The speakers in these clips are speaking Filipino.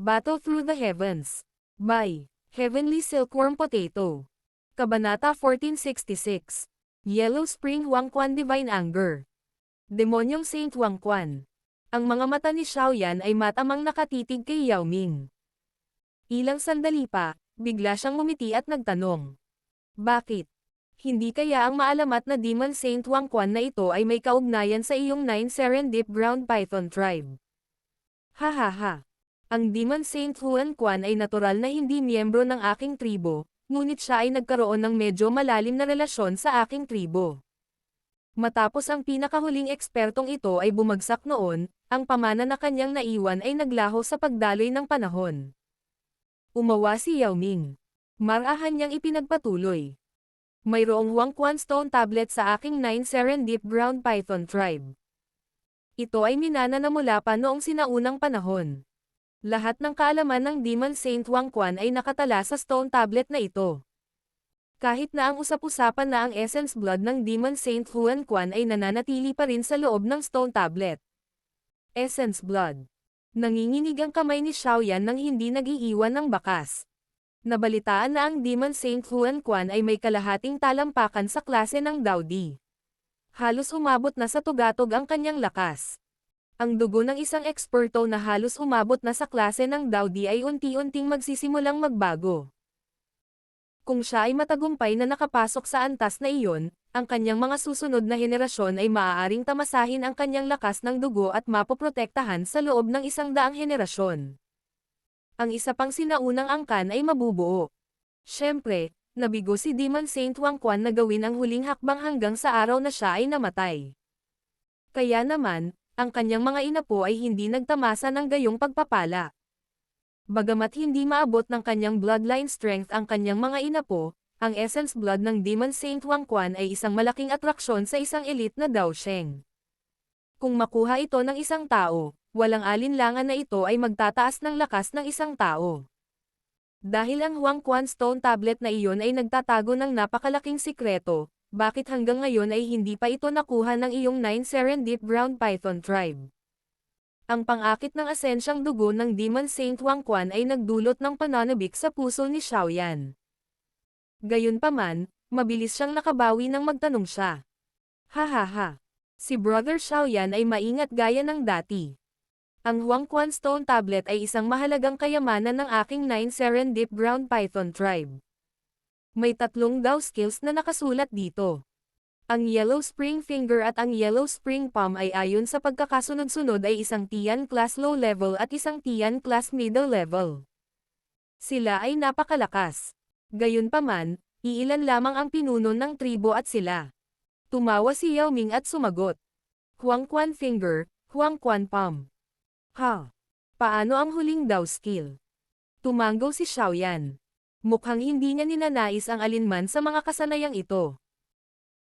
Battle Through the Heavens. By Heavenly Silkworm Potato. Kabanata 1466. Yellow Spring Huangquan Divine Anger. Demonyong Saint Huangquan. Ang mga mata ni Xiaoyan ay matamang nakatitig kay Yao Ming. Ilang sandali pa, bigla siyang ngumiti at nagtanong. Bakit? Hindi kaya ang maalamat na Demon Saint Huangquan na ito ay may kaugnayan sa iyong 9 Serendip Ground Python tribe? Hahaha. Ang Demon Saint Huangquan ay natural na hindi miyembro ng aking tribo, ngunit siya ay nagkaroon ng medyo malalim na relasyon sa aking tribo. Matapos ang pinakahuling ekspertong ito ay bumagsak noon, ang pamana na kanyang naiwan ay naglaho sa pagdaloy ng panahon. Umawa si Yao Ming. Marahan niyang ipinagpatuloy. Mayroong Huangquan Stone Tablet sa aking 9 Serendip Ground Python tribe. Ito ay minana na mula pa noong sinaunang panahon. Lahat ng kaalaman ng Demon Saint Huangquan ay nakatala sa Stone Tablet na ito. Kahit na ang usap-usapan na ang Essence Blood ng Demon Saint Huangquan ay nananatili pa rin sa loob ng Stone Tablet. Essence Blood. Nanginginig ang kamay ni Xiaoyan nang hindi nag-iiwan ng bakas. Nabalitaan na ang Demon Saint Huangquan ay may kalahating talampakan sa klase ng Daodi. Halos umabot na sa tugatog ang kanyang lakas. Ang dugo ng isang eksperto na halos umabot na sa klase ng Daodi ay unti-unting magsisimulang magbago. Kung siya ay matagumpay na nakapasok sa antas na iyon, ang kanyang mga susunod na henerasyon ay maaaring tamasahin ang kanyang lakas ng dugo at mapoprotektahan sa loob ng 100 henerasyon. Ang isa pang sinaunang angkan ay mabubuo. Siyempre, nabigo si Demon Saint Huangquan na gawin ang huling hakbang hanggang sa araw na siya ay namatay. Kaya naman, ang kanyang mga inapo ay hindi nagtamasa ng gayong pagpapala. Bagamat hindi maabot ng kanyang bloodline strength ang kanyang mga inapo, ang essence blood ng Demon Saint Huangquan ay isang malaking atraksyon sa isang elite na Daosheng. Kung makuha ito ng isang tao, walang alinlangan na ito ay magtataas ng lakas ng isang tao. Dahil ang Huangquan Stone Tablet na iyon ay nagtatago ng napakalaking sikreto, bakit hanggang ngayon ay hindi pa ito nakuha ng iyong 9 Serendip Ground Python tribe? Ang pang-akit ng asensyang dugo ng Demon Saint Huangquan ay nagdulot ng pananabik sa puso ni Xiaoyan. Gayunpaman, mabilis siyang nakabawi nang magtanong siya. Hahaha. Si Brother Xiaoyan ay maingat gaya ng dati. Ang Huangquan Stone Tablet ay isang mahalagang kayamanan ng aking 9 Serendip Ground Python tribe. May 3 Dao skills na nakasulat dito. Ang Yellow Spring Finger at ang Yellow Spring Palm ay ayon sa pagkakasunod-sunod ay isang Tian Class Low Level at isang Tian Class Middle Level. Sila ay napakalakas. Gayunpaman, iilan lamang ang pinuno ng tribo at sila. Tumawa si Yao Ming at sumagot. Huangquan Finger, Huangquan Palm. Ha? Paano ang huling Dao skill? Tumanggaw si Xiaoyan. Mukhang hindi niya ninanais ang alinman sa mga kasanayang ito.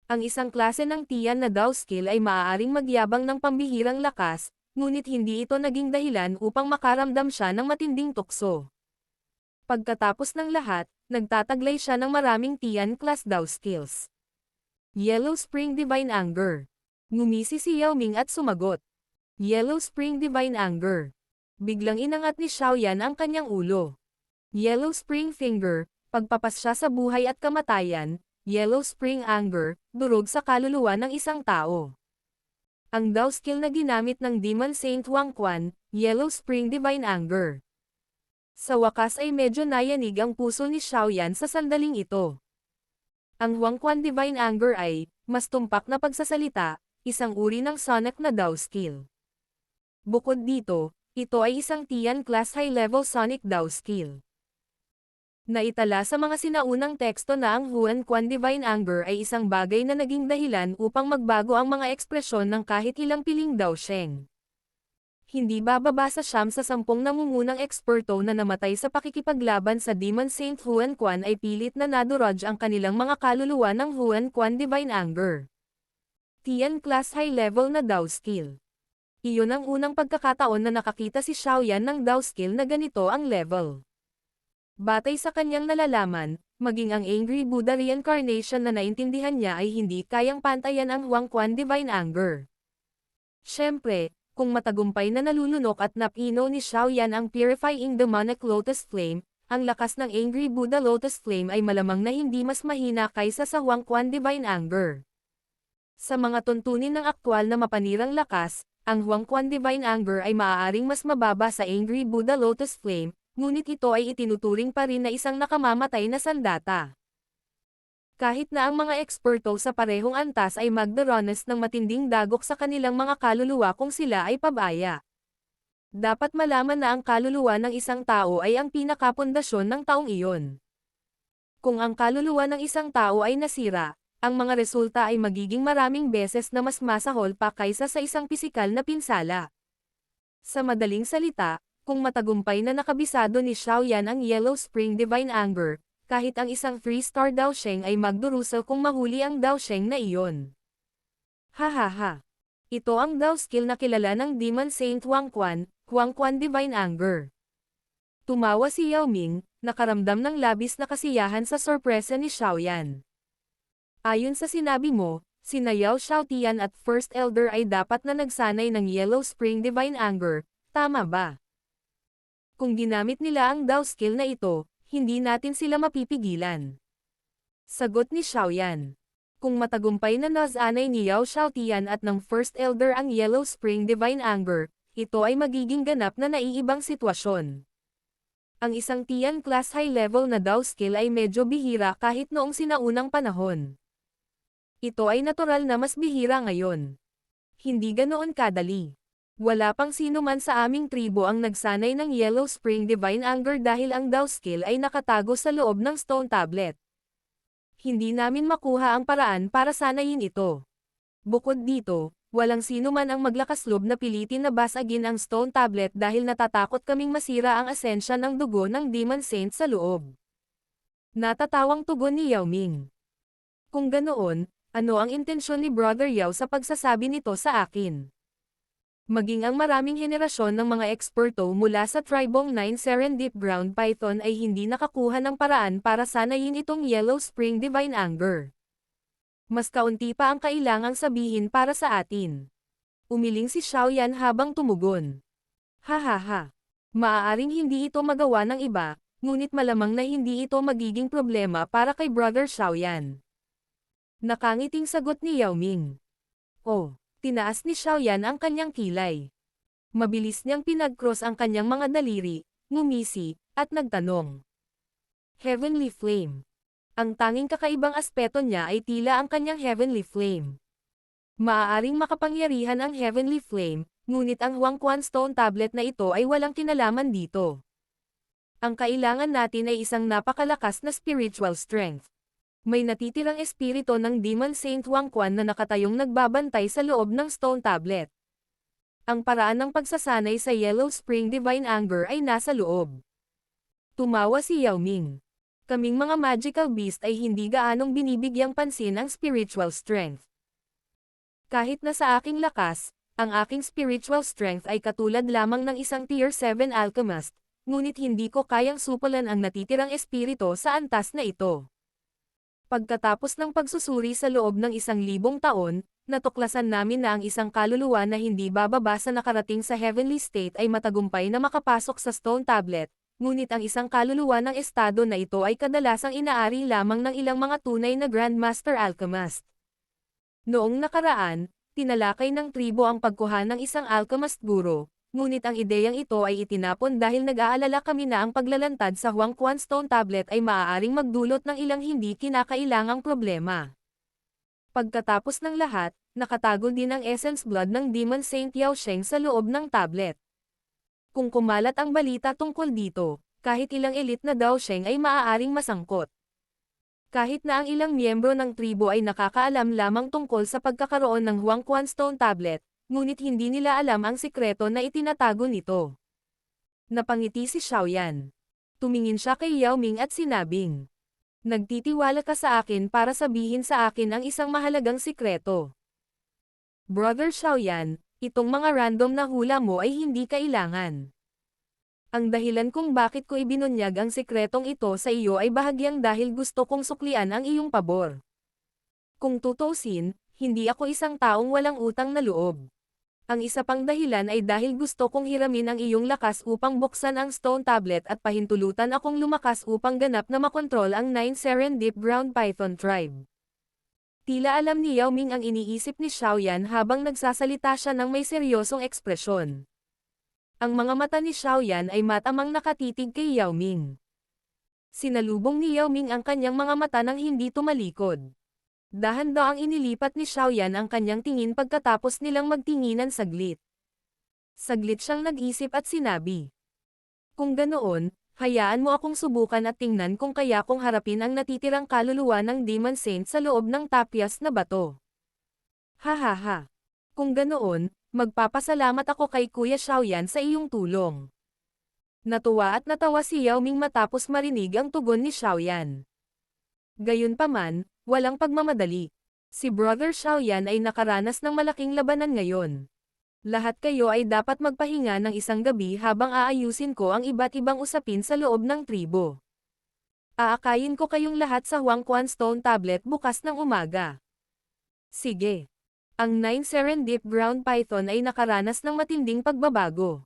Ang isang klase ng Tian na Dao skill ay maaaring magyabang ng pambihirang lakas, ngunit hindi ito naging dahilan upang makaramdam siya ng matinding tukso. Pagkatapos ng lahat, nagtataglay siya ng maraming Tian class Dao skills. Yellow Spring Divine Anger. Ngumisi si Yao Ming at sumagot. Yellow Spring Divine Anger. Biglang inangat ni Xiaoyan ang kanyang ulo. Yellow Spring Finger, pagpapasya sa buhay at kamatayan. Yellow Spring Anger, durog sa kaluluwa ng isang tao. Ang Dao skill na ginamit ng Demon Saint Huangquan, Yellow Spring Divine Anger. Sa wakas ay medyo nayanig ang puso ni Xiaoyan sa sandaling ito. Ang Huangquan Divine Anger ay, mas tumpak na pagsasalita, isang uri ng sonic na Dao skill. Bukod dito, ito ay isang Tian Class High-Level Sonic Dao skill. Naitala sa mga sinaunang teksto na ang Huangquan Divine Anger ay isang bagay na naging dahilan upang magbago ang mga ekspresyon ng kahit ilang piling Daosheng. Hindi bababa sa 9 sa 10 nangungunang eksperto na namatay sa pakikipaglaban sa Demon Saint Huangquan ay pilit na nadurog ang kanilang mga kaluluwa ng Huangquan Divine Anger. Tian Class High Level na Dao skill. Iyon ang unang pagkakataon na nakakita si Xiaoyan ng Dao skill na ganito ang level. Batay sa kanyang nalalaman, maging ang Angry Buddha Reincarnation na naintindihan niya ay hindi kayang pantayan ang Huangquan Divine Anger. Siyempre, Kung matagumpay na nalulunok at napino ni Xiaoyan ang Purifying Demonic Lotus Flame, ang lakas ng Angry Buddha Lotus Flame ay malamang na hindi mas mahina kaysa sa Huangquan Divine Anger. Sa mga tuntunin ng aktwal na mapanirang lakas, ang Huangquan Divine Anger ay maaaring mas mababa sa Angry Buddha Lotus Flame, ngunit ito ay itinuturing pa rin na isang nakamamatay na sandata. Kahit na ang mga eksperto sa parehong antas ay magdaranas ng matinding dagok sa kanilang mga kaluluwa kung sila ay pabaya. Dapat malaman na ang kaluluwa ng isang tao ay ang pinakapundasyon ng taong iyon. Kung ang kaluluwa ng isang tao ay nasira, ang mga resulta ay magiging maraming beses na mas masahol pa kaysa sa isang pisikal na pinsala. Sa madaling salita, kung matagumpay na nakabisado ni Xiaoyan ang Yellow Spring Divine Anger, kahit ang isang 3-star Daosheng ay magdurusa kung mahuli ang Daosheng na iyon. Hahaha. Ito ang Dao skill na kilala ng Demon Saint Huangquan, Huangquan Divine Anger. Tumawa si Yao Ming, nakaramdam ng labis na kasiyahan sa sorpresa ni Xiaoyan. Ayon sa sinabi mo, sina Yao Xiaotian at First Elder ay dapat na nagsanay ng Yellow Spring Divine Anger, tama ba? Kung ginamit nila ang Dao skill na ito, hindi natin sila mapipigilan. Sagot ni Xiaoyan. Kung matagumpay na nasanay ni Yao Xiaotian at ng First Elder ang Yellow Spring Divine Anger, ito ay magiging ganap na naiibang sitwasyon. Ang isang Tian Class High Level na Dao skill ay medyo bihira kahit noong sinaunang panahon. Ito ay natural na mas bihira ngayon. Hindi ganoon kadali. Wala pang sino man sa aming tribo ang nagsanay ng Yellow Spring Divine Anger dahil ang Dao skill ay nakatago sa loob ng stone tablet. Hindi namin makuha ang paraan para sanayin ito. Bukod dito, walang sino man ang maglakasloob na pilitin na basagin ang stone tablet dahil natatakot kaming masira ang asensya ng dugo ng Demon Saint sa loob. Natatawang tugon ni Yao Ming. Kung ganoon, ano ang intensyon ni Brother Yao sa pagsasabi nito sa akin? Maging ang maraming henerasyon ng mga eksperto mula sa Tribong 9 Serendip Ground Python ay hindi nakakuha ng paraan para sanayin itong Yellow Spring Divine Anger. Mas kaunti pa ang kailangang sabihin para sa atin. Umiling si Xiaoyan habang tumugon. Hahaha. Maaaring hindi ito magawa ng iba, ngunit malamang na hindi ito magiging problema para kay Brother Xiaoyan. Nakangiting sagot ni Yao Ming. Oh. Tinaas ni Xiaoyan ang kanyang kilay. Mabilis niyang pinag-cross ang kanyang mga daliri, ngumisi, at nagtanong. Heavenly Flame. Ang tanging kakaibang aspeto niya ay tila ang kanyang Heavenly Flame. Maaaring makapangyarihan ang Heavenly Flame, ngunit ang Huangquan Stone Tablet na ito ay walang kinalaman dito. Ang kailangan natin ay isang napakalakas na spiritual strength. May natitirang espiritu ng Demon Saint Huangquan na nakatayong nagbabantay sa loob ng stone tablet. Ang paraan ng pagsasanay sa Yellow Spring Divine Anger ay nasa loob. Tumawa si Yao Ming. Kaming mga magical beast ay hindi gaanong binibigyang pansin ang spiritual strength. Kahit na sa aking lakas, ang aking spiritual strength ay katulad lamang ng isang Tier 7 alchemist, ngunit hindi ko kayang supulan ang natitirang espiritu sa antas na ito. Pagkatapos ng pagsusuri sa loob ng 1,000 taon, natuklasan namin na ang isang kaluluwa na hindi bababa sa nakarating sa heavenly state ay matagumpay na makapasok sa stone tablet, ngunit ang isang kaluluwa ng estado na ito ay kadalasang inaari lamang ng ilang mga tunay na Grandmaster Alchemist. Noong nakaraan, tinalakay ng tribo ang pagkuha ng isang alchemist guro, ngunit ang ideyang ito ay itinapon dahil nag-aalala kami na ang paglalantad sa Huangquan Stone Tablet ay maaaring magdulot ng ilang hindi kinakailangang problema. Pagkatapos ng lahat, nakatago din ang Essence Blood ng Demon Saint Yao Sheng sa loob ng tablet. Kung kumalat ang balita tungkol dito, kahit ilang elite na Dao Sheng ay maaaring masangkot. Kahit na ang ilang miyembro ng tribo ay nakakaalam lamang tungkol sa pagkakaroon ng Huangquan Stone Tablet, ngunit hindi nila alam ang sikreto na itinatago nito. Napangiti si Xiaoyan. Tumingin siya kay Yao Ming at sinabing, "Nagtitiwala ka sa akin para sabihin sa akin ang isang mahalagang sikreto." Brother Xiaoyan, itong mga random na hula mo ay hindi kailangan. Ang dahilan kung bakit ko ibinunyag ang sikretong ito sa iyo ay bahagyang dahil gusto kong suklian ang iyong pabor. Kung tutuusin, hindi ako isang taong walang utang na loob. Ang isa pang dahilan ay dahil gusto kong hiramin ang iyong lakas upang buksan ang stone tablet at pahintulutan akong lumakas upang ganap na makontrol ang 9 Serendip Ground Python tribe. Tila alam ni Yao Ming ang iniisip ni Xiaoyan habang nagsasalita siya ng may seryosong ekspresyon. Ang mga mata ni Xiaoyan ay matamang nakatitig kay Yao Ming. Sinalubong ni Yao Ming ang kanyang mga mata nang hindi tumalikod. Dahan-daang inilipat ni Xiaoyan ang kanyang tingin pagkatapos nilang magtinginan saglit. Saglit siyang nag-isip at sinabi. Kung ganoon, hayaan mo akong subukan at tingnan kung kaya kong harapin ang natitirang kaluluwa ng Demon Saint sa loob ng tapyas na bato. Hahaha. Kung ganoon, magpapasalamat ako kay Kuya Xiaoyan sa iyong tulong. Natuwa at natawa si Yao Ming matapos marinig ang tugon ni Xiaoyan. Gayunpaman, walang pagmamadali. Si Brother Xiaoyan ay nakaranas ng malaking labanan ngayon. Lahat kayo ay dapat magpahinga ng isang gabi habang aayusin ko ang iba't ibang usapin sa loob ng tribo. Aakayin ko kayong lahat sa Huangquan Stone Tablet bukas ng umaga. Sige. Ang 9 Serendip Ground Python ay nakaranas ng matinding pagbabago.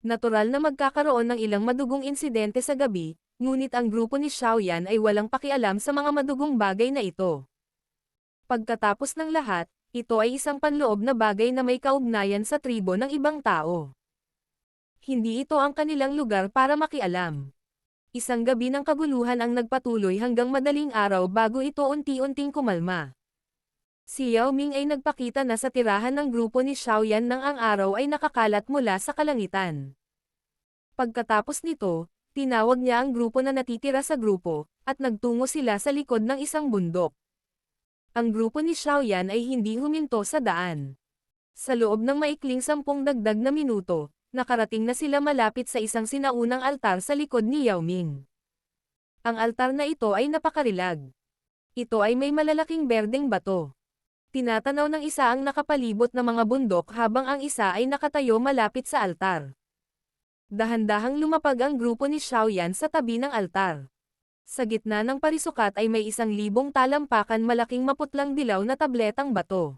Natural na magkakaroon ng ilang madugong insidente sa gabi, ngunit ang grupo ni Xiaoyan ay walang pakialam sa mga madugong bagay na ito. Pagkatapos ng lahat, ito ay isang panloob na bagay na may kaugnayan sa tribo ng ibang tao. Hindi ito ang kanilang lugar para makialam. Isang gabi ng kaguluhan ang nagpatuloy hanggang madaling araw bago ito unti-unting kumalma. Si Yao Ming ay nagpakita na sa tirahan ng grupo ni Xiaoyan nang ang araw ay nakakalat mula sa kalangitan. Pagkatapos nito, tinawag niya ang grupo na natitira sa grupo, at nagtungo sila sa likod ng isang bundok. Ang grupo ni Xiaoyan ay hindi huminto sa daan. Sa loob ng maikling 10 dagdag na minuto, nakarating na sila malapit sa isang sinaunang altar sa likod ni Yao Ming. Ang altar na ito ay napakarilag. Ito ay may malalaking berdeng bato. Tinatanaw ng isa ang nakapalibot na mga bundok habang ang isa ay nakatayo malapit sa altar. Dahan-dahang lumapag ang grupo ni Xiaoyan sa tabi ng altar. Sa gitna ng parisukat ay may 1,000 talampakan malaking maputlang dilaw na tabletang bato.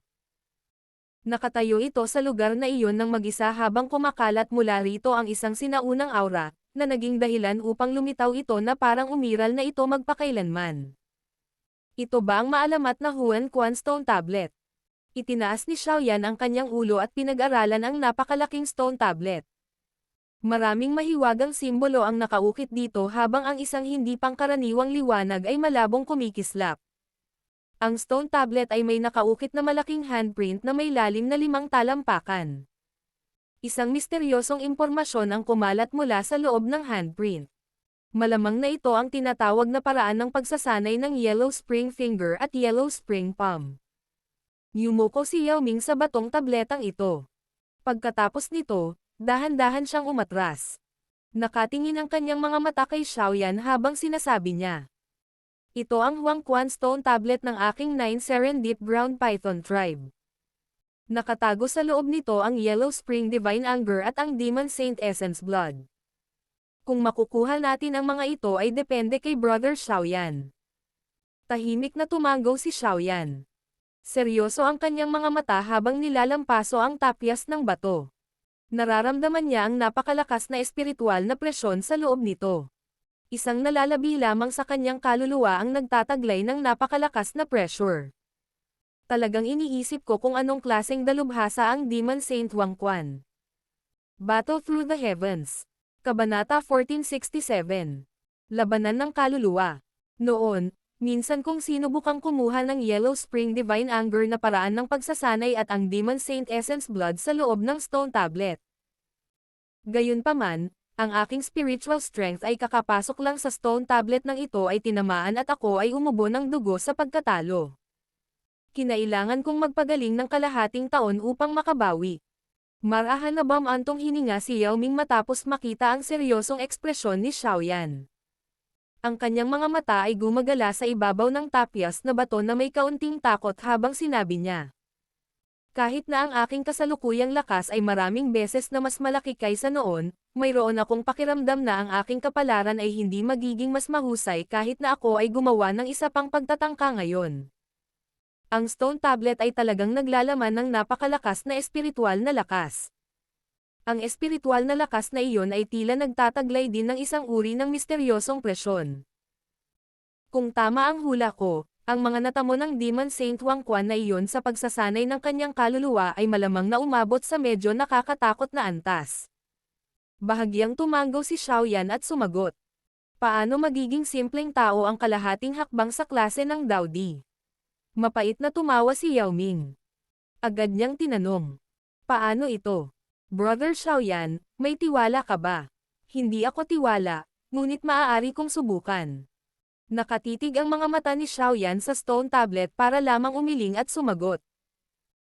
Nakatayo ito sa lugar na iyon ng mag-isa habang kumakalat mula rito ang isang sinaunang aura, na naging dahilan upang lumitaw ito na parang umiral na ito magpakailanman. Ito ba ang maalamat na Huangquan Stone Tablet? Itinaas ni Xiaoyan ang kanyang ulo at pinag-aralan ang napakalaking stone tablet. Maraming mahiwagang simbolo ang nakaukit dito habang ang isang hindi pangkaraniwang liwanag ay malabong kumikislap. Ang stone tablet ay may nakaukit na malaking handprint na may lalim na 5 talampakan. Isang misteryosong impormasyon ang kumalat mula sa loob ng handprint. Malamang na ito ang tinatawag na paraan ng pagsasanay ng Yellow Spring Finger at Yellow Spring Palm. Yumuko si Yao Ming sa batong tabletang ito. Pagkatapos nito, dahan-dahan siyang umatras. Nakatingin ang kanyang mga mata kay Xiaoyan habang sinasabi niya. Ito ang Huangquan Stone Tablet ng aking 9 Serendip Ground Python tribe. Nakatago sa loob nito ang Yellow Spring Divine Anger at ang Demon Saint Essence Blood. Kung makukuha natin ang mga ito ay depende kay Brother Xiaoyan. Tahimik na tumanggaw si Xiaoyan. Seryoso ang kanyang mga mata habang nilalampaso ang tapyas ng bato. Nararamdaman niya ang napakalakas na espiritual na presyon sa loob nito. Isang nalalabi lamang sa kanyang kaluluwa ang nagtataglay ng napakalakas na pressure. Talagang iniisip ko kung anong klaseng dalubhasa ang Demon Saint Huangquan. Battle Through the Heavens. Kabanata 1467. Labanan ng kaluluwa. Noon, minsan kong sinubukang kumuha ng Yellow Spring Divine Anger na paraan ng pagsasanay at ang Demon Saint Essence Blood sa loob ng stone tablet. Gayunpaman, ang aking spiritual strength ay kakapasok lang sa stone tablet ng ito ay tinamaan at ako ay umubo ng dugo sa pagkatalo. Kinailangan kong magpagaling ng kalahating taon upang makabawi. Marahan na bamantong hininga si Yao Ming matapos makita ang seryosong ekspresyon ni Xiaoyan. Ang kanyang mga mata ay gumagala sa ibabaw ng tapyas na bato na may kaunting takot habang sinabi niya. Kahit na ang aking kasalukuyang lakas ay maraming beses na mas malaki kaysa noon, mayroon akong pakiramdam na ang aking kapalaran ay hindi magiging mas mahusay kahit na ako ay gumawa ng isa pang pagtatangka ngayon. Ang stone tablet ay talagang naglalaman ng napakalakas na espiritual na lakas. Ang espiritual na lakas na iyon ay tila nagtataglay din ng isang uri ng misteryosong presyon. Kung tama ang hula ko, ang mga natamo ng Demon Saint Wang Quan na iyon sa pagsasanay ng kanyang kaluluwa ay malamang na umabot sa medyo nakakatakot na antas. Bahagyang tumanggo si Xiaoyan at sumagot. Paano magiging simpleng tao ang kalahating hakbang sa klase ng Daodi? Mapait na tumawa si Yao Ming. Agad niyang tinanong. Paano ito? Brother Xiaoyan, may tiwala ka ba? Hindi ako tiwala, ngunit maaari kong subukan. Nakatitig ang mga mata ni Xiaoyan sa stone tablet para lamang umiling at sumagot.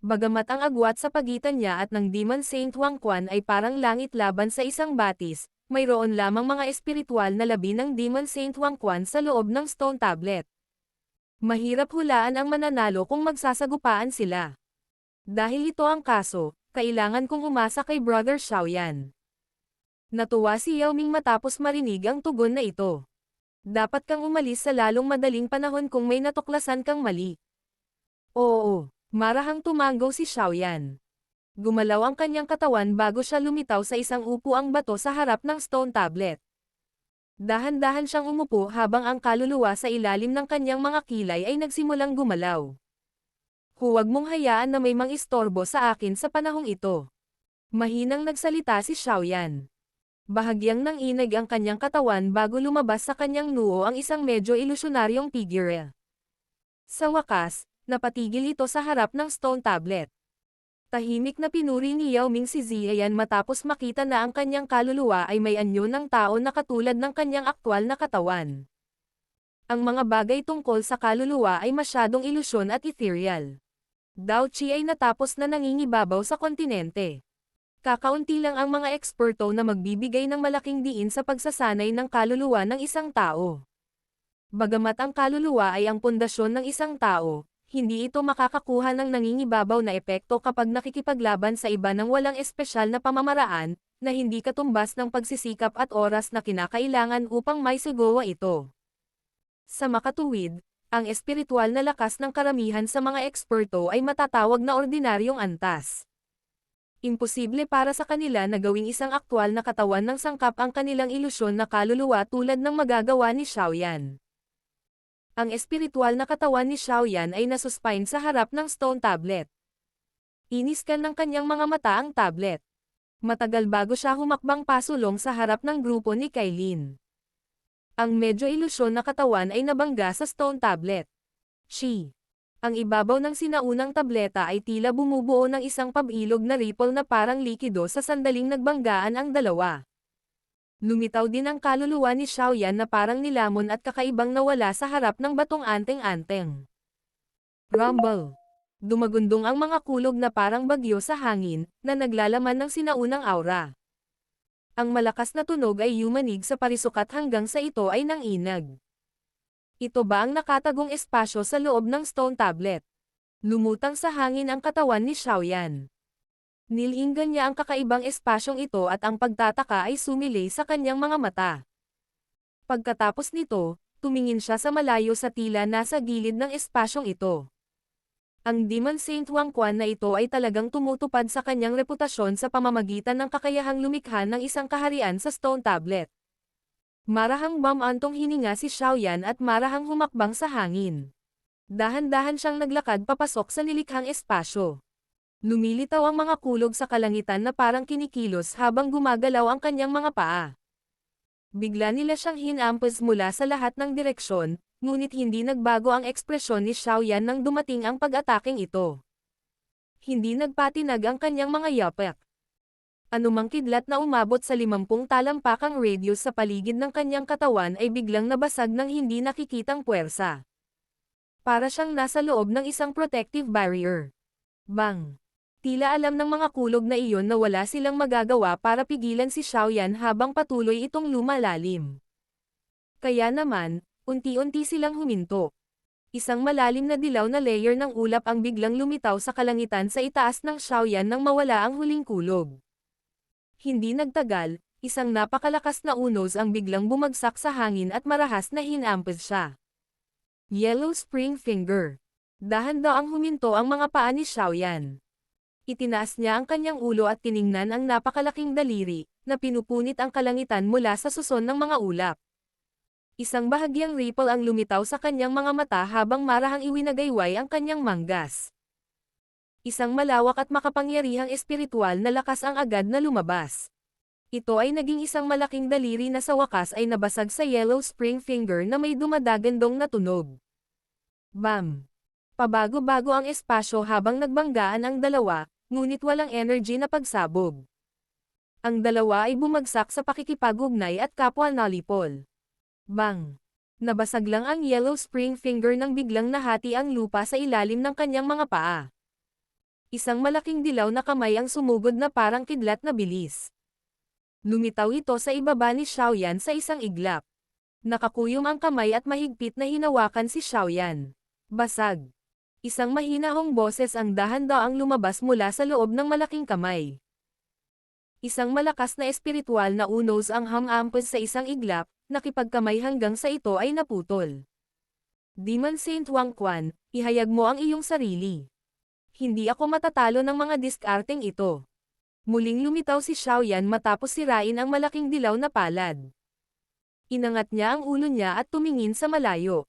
Bagamat ang agwat sa pagitan niya at ng Demon Saint Wang Quan ay parang langit laban sa isang batis, mayroon lamang mga espiritual na labi ng Demon Saint Wang Quan sa loob ng stone tablet. Mahirap hulaan ang mananalo kung magsasagupaan sila. Dahil ito ang kaso, kailangan kong umasa kay Brother Xiaoyan. Natuwa si Yao Ming matapos marinig ang tugon na ito. Dapat kang umalis sa lalong madaling panahon kung may natuklasan kang mali. Oo, marahang tumanggo si Xiaoyan. Gumalaw ang kanyang katawan bago siya lumitaw sa isang upuang bato sa harap ng stone tablet. Dahan-dahan siyang umupo habang ang kaluluwa sa ilalim ng kanyang mga kilay ay nagsimulang gumalaw. Huwag mong hayaan na may mang-istorbo sa akin sa panahong ito. Mahinang nagsalita si Xiaoyan. Bahagyang nanginig ang kanyang katawan bago lumabas sa kanyang noo ang isang medyo ilusyonaryong figure. Sa wakas, napatigil ito sa harap ng stone tablet. Tahimik na pinuri ni Yao Ming si Ziyan matapos makita na ang kanyang kaluluwa ay may anyo ng tao na katulad ng kanyang aktwal na katawan. Ang mga bagay tungkol sa kaluluwa ay masyadong ilusyon at ethereal. Dao Qi ay natapos na nangingibabaw sa kontinente. Kakaunti lang ang mga eksperto na magbibigay ng malaking diin sa pagsasanay ng kaluluwa ng isang tao. Bagamat ang kaluluwa ay ang pundasyon ng isang tao, hindi ito makakakuha ng nangingibabaw na epekto kapag nakikipaglaban sa iba ng walang espesyal na pamamaraan, na hindi katumbas ng pagsisikap at oras na kinakailangan upang maisagawa ito. Sa makatuwid, ang espiritual na lakas ng karamihan sa mga eksperto ay matatawag na ordinaryong antas. Imposible para sa kanila na gawing isang aktwal na katawan ng sangkap ang kanilang ilusyon na kaluluwa tulad ng magagawa ni Xiaoyan. Ang espiritual na katawan ni Xiaoyan ay nasuspine sa harap ng stone tablet. Iniskan ng kanyang mga mata ang tablet. Matagal bago siya humakbang pasulong sa harap ng grupo ni Kailin. Ang medyo ilusyon na katawan ay nabangga sa stone tablet. Shi. Ang ibabaw ng sinaunang tableta ay tila bumubuo ng isang pabilog na ripple na parang likido sa sandaling nagbanggaan ang dalawa. Lumitaw din ang kaluluwa ni Xiaoyan na parang nilamon at kakaibang nawala sa harap ng batong anteng-anteng. Rumble. Dumagundong ang mga kulog na parang bagyo sa hangin, na naglalaman ng sinaunang aura. Ang malakas na tunog ay yumanig sa parisukat hanggang sa ito ay nanginag. Ito ba ang nakatagong espasyo sa loob ng stone tablet? Lumutang sa hangin ang katawan ni Xiaoyan. Nilinggan niya ang kakaibang espasyong ito at ang pagtataka ay sumilay sa kanyang mga mata. Pagkatapos nito, tumingin siya sa malayo sa tila nasa gilid ng espasyong ito. Ang Demon Saint Wang Quan na ito ay talagang tumutupad sa kanyang reputasyon sa pamamagitan ng kakayahang lumikha ng isang kaharian sa stone tablet. Marahang bumantong hininga si Xiaoyan at marahang humakbang sa hangin. Dahan-dahan siyang naglakad papasok sa nilikhang espasyo. Lumilitaw ang mga kulog sa kalangitan na parang kinikilos habang gumagalaw ang kanyang mga paa. Bigla nila siyang hinampas mula sa lahat ng direksyon, ngunit hindi nagbago ang ekspresyon ni Xiaoyan nang dumating ang pag-ataking ito. Hindi nagpatinag ang kanyang mga yapak. Anumang kidlat na umabot sa 50 talampakang radius sa paligid ng kanyang katawan ay biglang nabasag ng hindi nakikitang puwersa. Para siyang nasa loob ng isang protective barrier. Bang! Tila alam ng mga kulog na iyon na wala silang magagawa para pigilan si Xiaoyan habang patuloy itong lumalalim. Kaya naman, unti-unti silang huminto. Isang malalim na dilaw na layer ng ulap ang biglang lumitaw sa kalangitan sa itaas ng Xiaoyan nang mawala ang huling kulog. Hindi nagtagal, isang napakalakas na unos ang biglang bumagsak sa hangin at marahas na hinampas siya. Yellow Spring Finger. Dahan-daang huminto ang mga paa ni Xiaoyan. Itinaas niya ang kanyang ulo at tiningnan ang napakalaking daliri, na pinupunit ang kalangitan mula sa suson ng mga ulap. Isang bahagyang ripple ang lumitaw sa kanyang mga mata habang marahang iwinagayway ang kanyang manggas. Isang malawak at makapangyarihang espiritual na lakas ang agad na lumabas. Ito ay naging isang malaking daliri na sa wakas ay nabasag sa Yellow Spring Finger na may dumadagandong na tunog. Bam! Pabago-bago ang espasyo habang nagbanggaan ang dalawa, ngunit walang energy na pagsabog. Ang dalawa ay bumagsak sa pakikipag-ugnay at kapwa nalipol. Bang! Nabasag lang ang Yellow Spring Finger nang biglang nahati ang lupa sa ilalim ng kanyang mga paa. Isang malaking dilaw na kamay ang sumugod na parang kidlat na bilis. Lumitaw ito sa ibaba ni Xiaoyan sa isang iglap. Nakakuyom ang kamay at mahigpit na hinawakan si Xiaoyan. Basag! Isang mahinahong boses ang dahan-daang lumabas mula sa loob ng malaking kamay. Isang malakas na espiritual na unos ang hamampos sa isang iglap, nakipagkamay hanggang sa ito ay naputol. Demon Saint Wang Quan, ihayag mo ang iyong sarili. Hindi ako matatalo ng mga diskarteng ito. Muling lumitaw si Xiaoyan matapos sirain ang malaking dilaw na palad. Inangat niya ang ulo niya at tumingin sa malayo.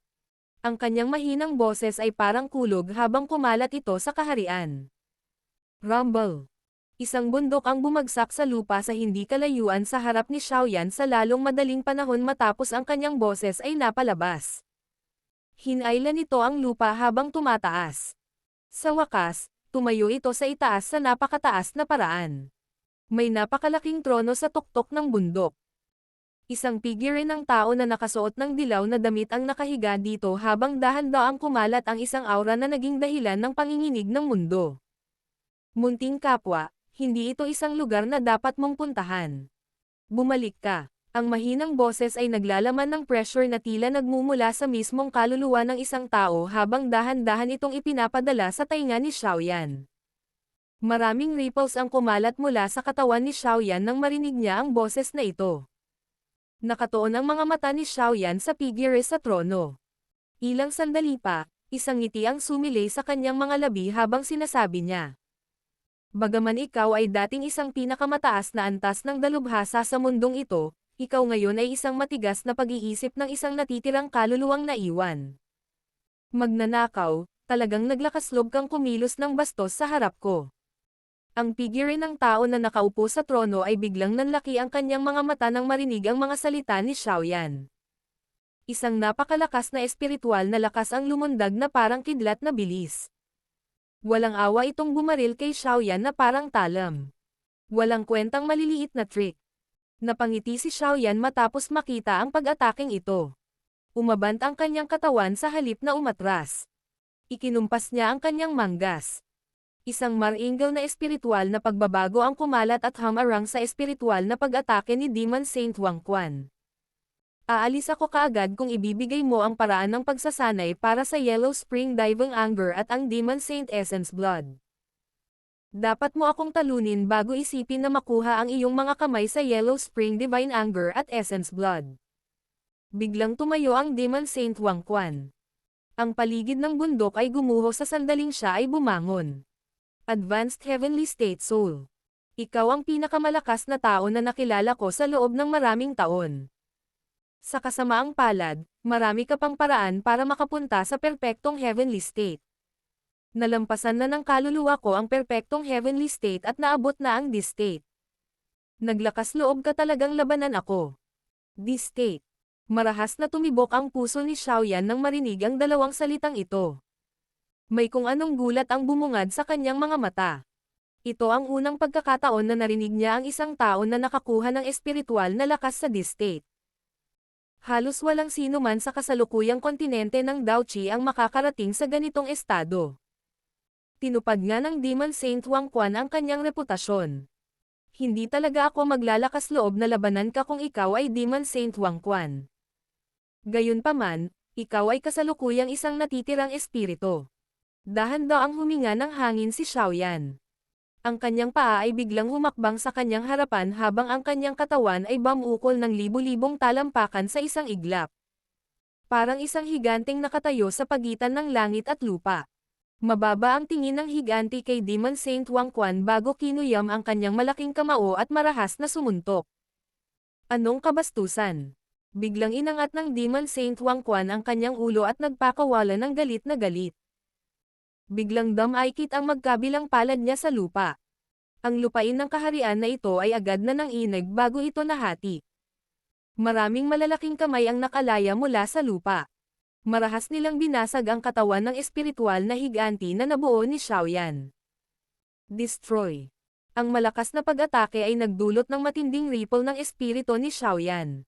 Ang kanyang mahinang boses ay parang kulog habang kumalat ito sa kaharian. Rumble! Isang bundok ang bumagsak sa lupa sa hindi kalayuan sa harap ni Xiaoyan sa lalong madaling panahon matapos ang kanyang boses ay napalabas. Hinailan nito ang lupa habang tumataas. Sa wakas, tumayo ito sa itaas sa napakataas na paraan. May napakalaking trono sa tuktok ng bundok. Isang figure ng tao na nakasuot ng dilaw na damit ang nakahiga dito habang dahan-daang kumalat ang isang aura na naging dahilan ng panginginig ng mundo. Munting kapwa, hindi ito isang lugar na dapat mong puntahan. Bumalik ka. Ang mahinang boses ay naglalaman ng pressure na tila nagmumula sa mismong kaluluwa ng isang tao habang dahan-dahan itong ipinapadala sa tainga ni Xiaoyan. Maraming ripples ang kumalat mula sa katawan ni Xiaoyan nang marinig niya ang boses na ito. Nakatuon ang mga mata ni Xiaoyan sa figure sa trono. Ilang sandali pa, isang ngiti ang sumilay sa kanyang mga labi habang sinasabi niya. Bagaman ikaw ay dating isang pinakamataas na antas ng dalubhasa sa mundong ito, ikaw ngayon ay isang matigas na pag-iisip ng isang natitirang kaluluwang naiwan. Magnanakaw, talagang naglakas-loob kang kumilos ng bastos sa harap ko. Ang figure ng tao na nakaupo sa trono ay biglang nanlaki ang kanyang mga mata nang marinig ang mga salita ni Xiaoyan. Isang napakalakas na espiritual na lakas ang lumundag na parang kidlat na bilis. Walang awa itong bumaril kay Xiaoyan na parang talam. Walang kwentang maliliit na trick. Napangiti si Xiaoyan matapos makita ang pag-ataking ito. Umabant ang kanyang katawan sa halip na umatras. Ikinumpas niya ang kanyang manggas. Isang maringal na espiritual na pagbabago ang kumalat at hamarang sa espiritual na pag-atake ni Demon Saint Wang Quan. Aalis ako kaagad kung ibibigay mo ang paraan ng pagsasanay para sa Yellow Spring Diving Anger at ang Demon Saint Essence Blood. Dapat mo akong talunin bago isipin na makuha ang iyong mga kamay sa Yellow Spring Divine Anger at Essence Blood. Biglang tumayo ang Demon Saint Wang Quan. Ang paligid ng bundok ay gumuho sa sandaling siya ay bumangon. Advanced Heavenly State Soul. Ikaw ang pinakamalakas na tao na nakilala ko sa loob ng maraming taon. Sa kasamaang palad, marami ka pang paraan para makapunta sa perpektong heavenly state. Nalampasan na ng kaluluwa ko ang perpektong heavenly state at naabot na ang this state. Naglakas loob ka talagang labanan ako. This state. Marahas na tumibok ang puso ni Xiaoyan nang marinig ang dalawang salitang ito. May kung anong gulat ang bumungad sa kanyang mga mata. Ito ang unang pagkakataon na narinig niya ang isang tao na nakakuha ng espiritual na lakas sa this state. Halos walang sino man sa kasalukuyang kontinente ng Daoqi ang makakarating sa ganitong estado. Tinupad nga ng Demon Saint Wang Quan ang kanyang reputasyon. Hindi talaga ako maglalakas loob na labanan ka kung ikaw ay Demon Saint Wang Quan. Gayunpaman, ikaw ay kasalukuyang isang natitirang espiritu. Dahan-daang huminga ng hangin si Xiaoyan. Ang kanyang paa ay biglang humakbang sa kanyang harapan habang ang kanyang katawan ay bumukol ng libu-libong talampakan sa isang iglap. Parang isang higanteng nakatayo sa pagitan ng langit at lupa. Mababa ang tingin ng higanti kay Demon Saint Wang Quan bago kinuyam ang kanyang malaking kamao at marahas na sumuntok. Anong kabastusan? Biglang inangat ng Demon Saint Wang Quan ang kanyang ulo at nagpakawala ng galit na galit. Biglang dumaikit ang magkabilang palad niya sa lupa. Ang lupain ng kaharian na ito ay agad na nanginig bago ito nahati. Maraming malalaking kamay ang nakalaya mula sa lupa. Marahas nilang binasag ang katawan ng espiritual na higanti na nabuo ni Xiaoyan. Destroy. Ang malakas na pag-atake ay nagdulot ng matinding ripple ng espiritu ni Xiaoyan.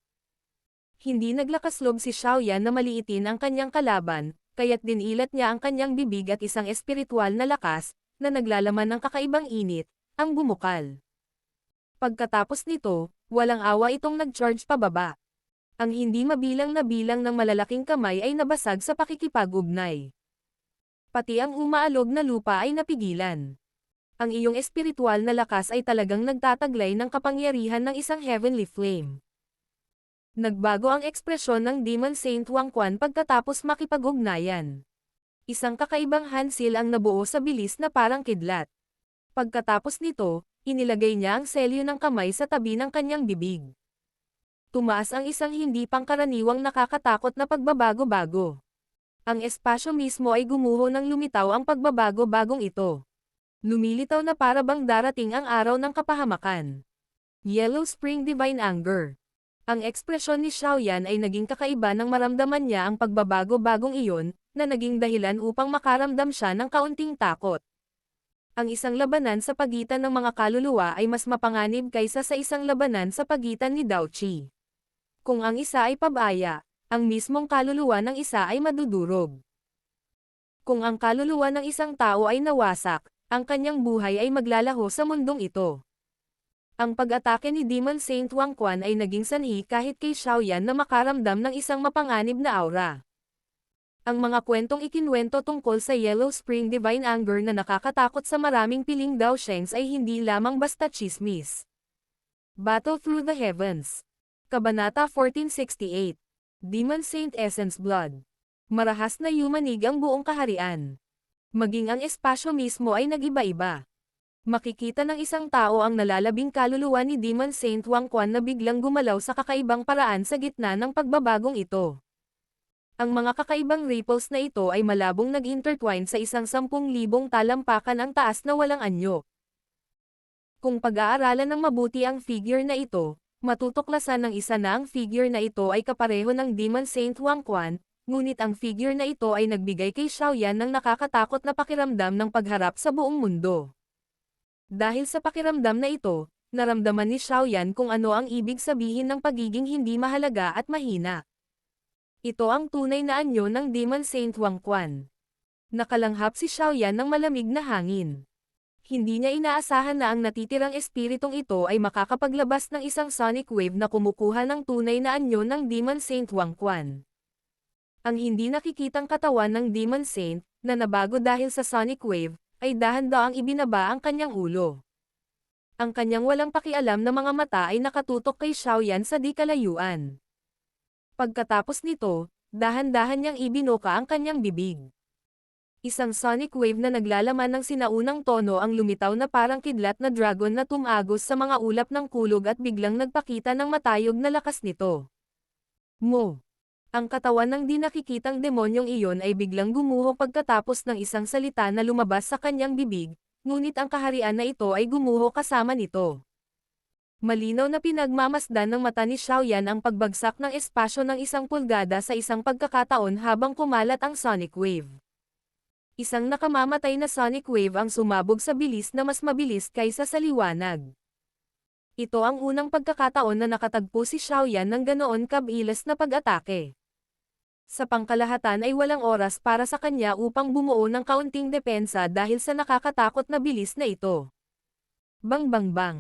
Hindi naglakasloob si Xiaoyan na maliitin ang kanyang kalaban, kaya't dinilat niya ang kanyang bibig at isang espiritual na lakas, na naglalaman ng kakaibang init, ang bumukal. Pagkatapos nito, walang awa itong nag-charge pababa. Ang hindi mabilang na bilang ng malalaking kamay ay nabasag sa pakikipag-ugnay. Pati ang umaalog na lupa ay napigilan. Ang iyong espiritual na lakas ay talagang nagtataglay ng kapangyarihan ng isang heavenly flame. Nagbago ang ekspresyon ng Demon Saint Wang Quan pagkatapos makipag-ugnayan. Isang kakaibang hansil ang nabuo sa bilis na parang kidlat. Pagkatapos nito, inilagay niya ang selyo ng kamay sa tabi ng kanyang bibig. Tumaas ang isang hindi pangkaraniwang nakakatakot na pagbabago-bago. Ang espasyo mismo ay gumuho ng lumitaw ang pagbabago-bagong ito. Lumilitaw na para bang darating ang araw ng kapahamakan. Yellow Spring Divine Anger. Ang ekspresyon ni Xiaoyan ay naging kakaiba nang maramdaman niya ang pagbabago-bagong iyon, na naging dahilan upang makaramdam siya ng kaunting takot. Ang isang labanan sa pagitan ng mga kaluluwa ay mas mapanganib kaysa sa isang labanan sa pagitan ni Dao Qi. Kung ang isa ay pabaya, ang mismong kaluluwa ng isa ay madudurog. Kung ang kaluluwa ng isang tao ay nawasak, ang kanyang buhay ay maglalaho sa mundong ito. Ang pag-atake ni Demon Saint Wang Quan ay naging sanhi kahit kay Xiaoyan na makaramdam ng isang mapanganib na aura. Ang mga kwentong ikinwento tungkol sa Yellow Spring Divine Anger na nakakatakot sa maraming piling Daoshengs ay hindi lamang basta chismis. Battle Through the Heavens. Kabanata 1468. Demon Saint Essence Blood. Marahas na yumanig ang buong kaharian. Maging ang espasyo mismo ay nag-iba-iba. Makikita ng isang tao ang nalalabing kaluluwa ni Demon Saint Wang Quan na biglang gumalaw sa kakaibang paraan sa gitna ng pagbabagong ito. Ang mga kakaibang ripples na ito ay malabong nag-intertwine sa isang 10,000 talampakan ang taas na walang anyo. Kung pag-aaralan ng mabuti ang figure na ito, matutuklasan ng isa na ang figure na ito ay kapareho ng Demon Saint Wang Quan, ngunit ang figure na ito ay nagbigay kay Xiaoyan ng nakakatakot na pakiramdam ng pagharap sa buong mundo. Dahil sa pakiramdam na ito, naramdaman ni Xiaoyan kung ano ang ibig sabihin ng pagiging hindi mahalaga at mahina. Ito ang tunay na anyo ng Demon Saint Wang Quan. Nakalanghap si Xiaoyan ng malamig na hangin. Hindi niya inaasahan na ang natitirang espiritong ito ay makakapaglabas ng isang sonic wave na kumukuha ng tunay na anyo ng Demon Saint Wang Quan. Ang hindi nakikitang katawan ng Demon Saint, na nabago dahil sa sonic wave, ay dahan-daang ibinaba ang kanyang ulo. Ang kanyang walang pakialam na mga mata ay nakatutok kay Xiaoyan sa di kalayuan. Pagkatapos nito, dahan-dahan niyang ibinuka ang kanyang bibig. Isang sonic wave na naglalaman ng sinaunang tono ang lumitaw na parang kidlat na dragon na tumagos sa mga ulap ng kulog at biglang nagpakita ng matayog na lakas nito. Mo. Ang katawan ng di nakikitang demonyong iyon ay biglang gumuho pagkatapos ng isang salita na lumabas sa kanyang bibig, ngunit ang kaharian na ito ay gumuho kasama nito. Malinaw na pinagmamasdan ng mata ni Xiaoyan ang pagbagsak ng espasyo ng 1 pulgada sa isang pagkakataon habang kumalat ang sonic wave. Isang nakamamatay na sonic wave ang sumabog sa bilis na mas mabilis kaysa sa liwanag. Ito ang unang pagkakataon na nakatagpo si Xiaoyan ng ganoon kabilis na pag-atake. Sa pangkalahatan ay walang oras para sa kanya upang bumuo ng kaunting depensa dahil sa nakakatakot na bilis na ito. Bang bang bang.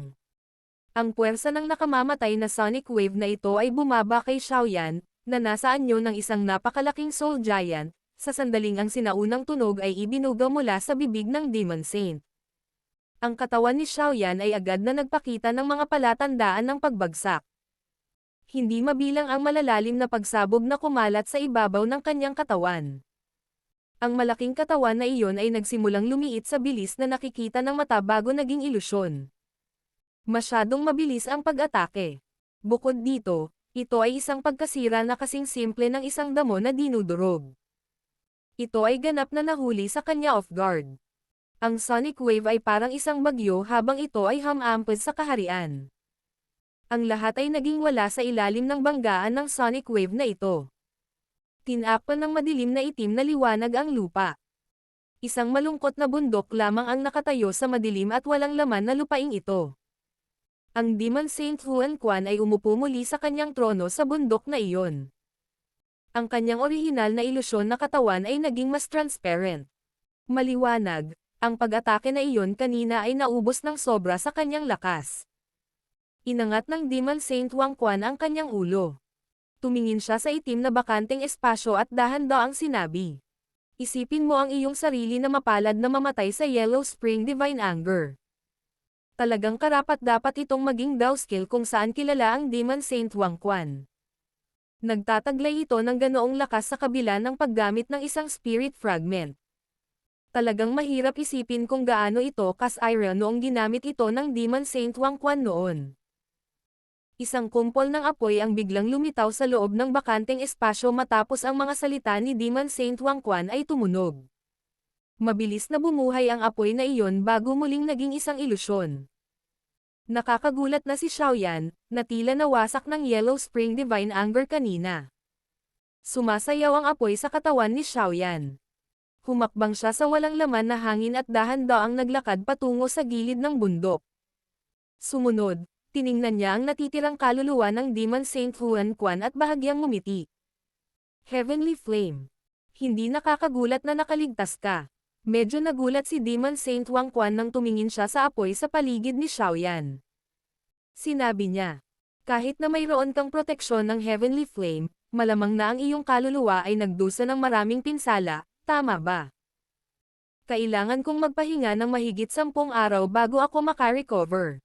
Ang puwersa ng nakamamatay na sonic wave na ito ay bumaba kay Xiaoyan, na nasa anyo ng isang napakalaking soul giant. Sa sandaling ang sinaunang tunog ay ibinuga mula sa bibig ng Demon Saint. Ang katawan ni Xiaoyan ay agad na nagpakita ng mga palatandaan ng pagbagsak. Hindi mabilang ang malalalim na pagsabog na kumalat sa ibabaw ng kanyang katawan. Ang malaking katawan na iyon ay nagsimulang lumiit sa bilis na nakikita ng mata bago naging ilusyon. Masyadong mabilis ang pag-atake. Bukod dito, ito ay isang pagkasira na kasing simple ng isang damo na dinudurog. Ito ay ganap na nahuli sa kanya off guard. Ang Sonic Wave ay parang isang bagyo habang ito ay hamampod sa kaharian. Ang lahat ay naging wala sa ilalim ng banggaan ng Sonic Wave na ito. Tinakpan ng madilim na itim na liwanag ang lupa. Isang malungkot na bundok lamang ang nakatayo sa madilim at walang laman na lupaing ito. Ang Demon Saint Huan Quan ay umupo muli sa kanyang trono sa bundok na iyon. Ang kanyang orihinal na ilusyon na katawan ay naging mas transparent. Maliwanag, ang pag-atake na iyon kanina ay naubos ng sobra sa kanyang lakas. Inangat ng Demon Saint Huan Quan ang kanyang ulo. Tumingin siya sa itim na bakanteng espasyo at dahan-daang sinabi. Isipin mo ang iyong sarili na mapalad na mamatay sa Yellow Spring Divine Anger. Talagang karapat-dapat itong maging dowskill kung saan kilala ang Demon Saint Huan Quan. Nagtataglay ito ng ganoong lakas sa kabila ng paggamit ng isang spirit fragment. Talagang mahirap isipin kung gaano ito kas-ira noong ginamit ito ng Demon Saint Huan Quan noon. Isang kumpol ng apoy ang biglang lumitaw sa loob ng bakanteng espasyo matapos ang mga salita ni Demon Saint Huan Quan ay tumunog. Mabilis na bumuhay ang apoy na iyon bago muling naging isang ilusyon. Nakakagulat na si Xiaoyan, na tila nawasak ng Yellow Spring Divine Anger kanina. Sumasayaw ang apoy sa katawan ni Xiaoyan. Humakbang siya sa walang laman na hangin at dahan-daang naglakad patungo sa gilid ng bundok. Sumunod, tiningnan niya ang natitirang kaluluwa ng Demon Saint Huan Quan at bahagyang ngumiti. Heavenly Flame. Hindi nakakagulat na nakaligtas ka. Medyo nagulat si Demon Saint Huan Quan nang tumingin siya sa apoy sa paligid ni Xiaoyan. Sinabi niya, kahit na mayroon kang proteksyon ng Heavenly Flame, malamang na ang iyong kaluluwa ay nagdusa ng maraming pinsala, tama ba? Kailangan kong magpahinga ng mahigit 10 araw bago ako makarecover.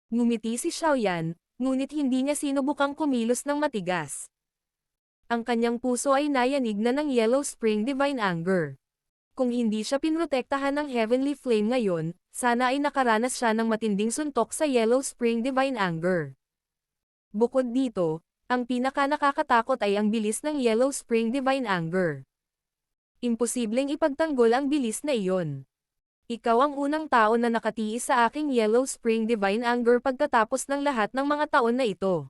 Ngumiti si Xiaoyan, ngunit hindi niya sinubukang kumilos ng matigas. Ang kanyang puso ay nayanig na ng Yellow Spring Divine Anger. Kung hindi siya pinrotektahan ng Heavenly Flame ngayon, sana ay nakaranas siya ng matinding suntok sa Yellow Spring Divine Anger. Bukod dito, ang pinaka-nakakatakot ay ang bilis ng Yellow Spring Divine Anger. Imposibleng ipagtanggol ang bilis na iyon. Ikaw ang unang tao na nakatiis sa aking Yellow Spring Divine Anger pagkatapos ng lahat ng mga taon na ito.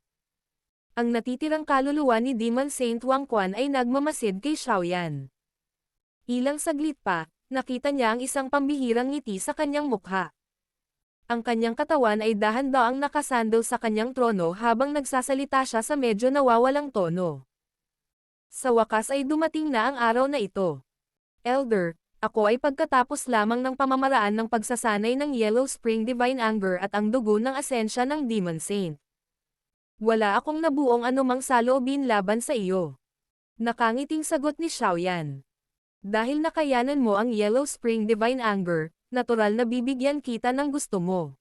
Ang natitirang kaluluwa ni Demon Saint Huan Quan ay nagmamasid kay Xiaoyan. Ilang saglit pa, nakita niya ang isang pambihirang ngiti sa kanyang mukha. Ang kanyang katawan ay dahan-daang nakasandal sa kanyang trono habang nagsasalita siya sa medyo nawawalang tono. Sa wakas ay dumating na ang araw na ito. Elder, ako ay pagkatapos lamang ng pamamaraan ng pagsasanay ng Yellow Spring Divine Anger at ang dugo ng asensya ng Demon Saint. Wala akong nabuong anumang saloobin laban sa iyo. Nakangiting sagot ni Xiaoyan. Dahil nakayanan mo ang Yellow Spring Divine Anger, natural na bibigyan kita ng gusto mo.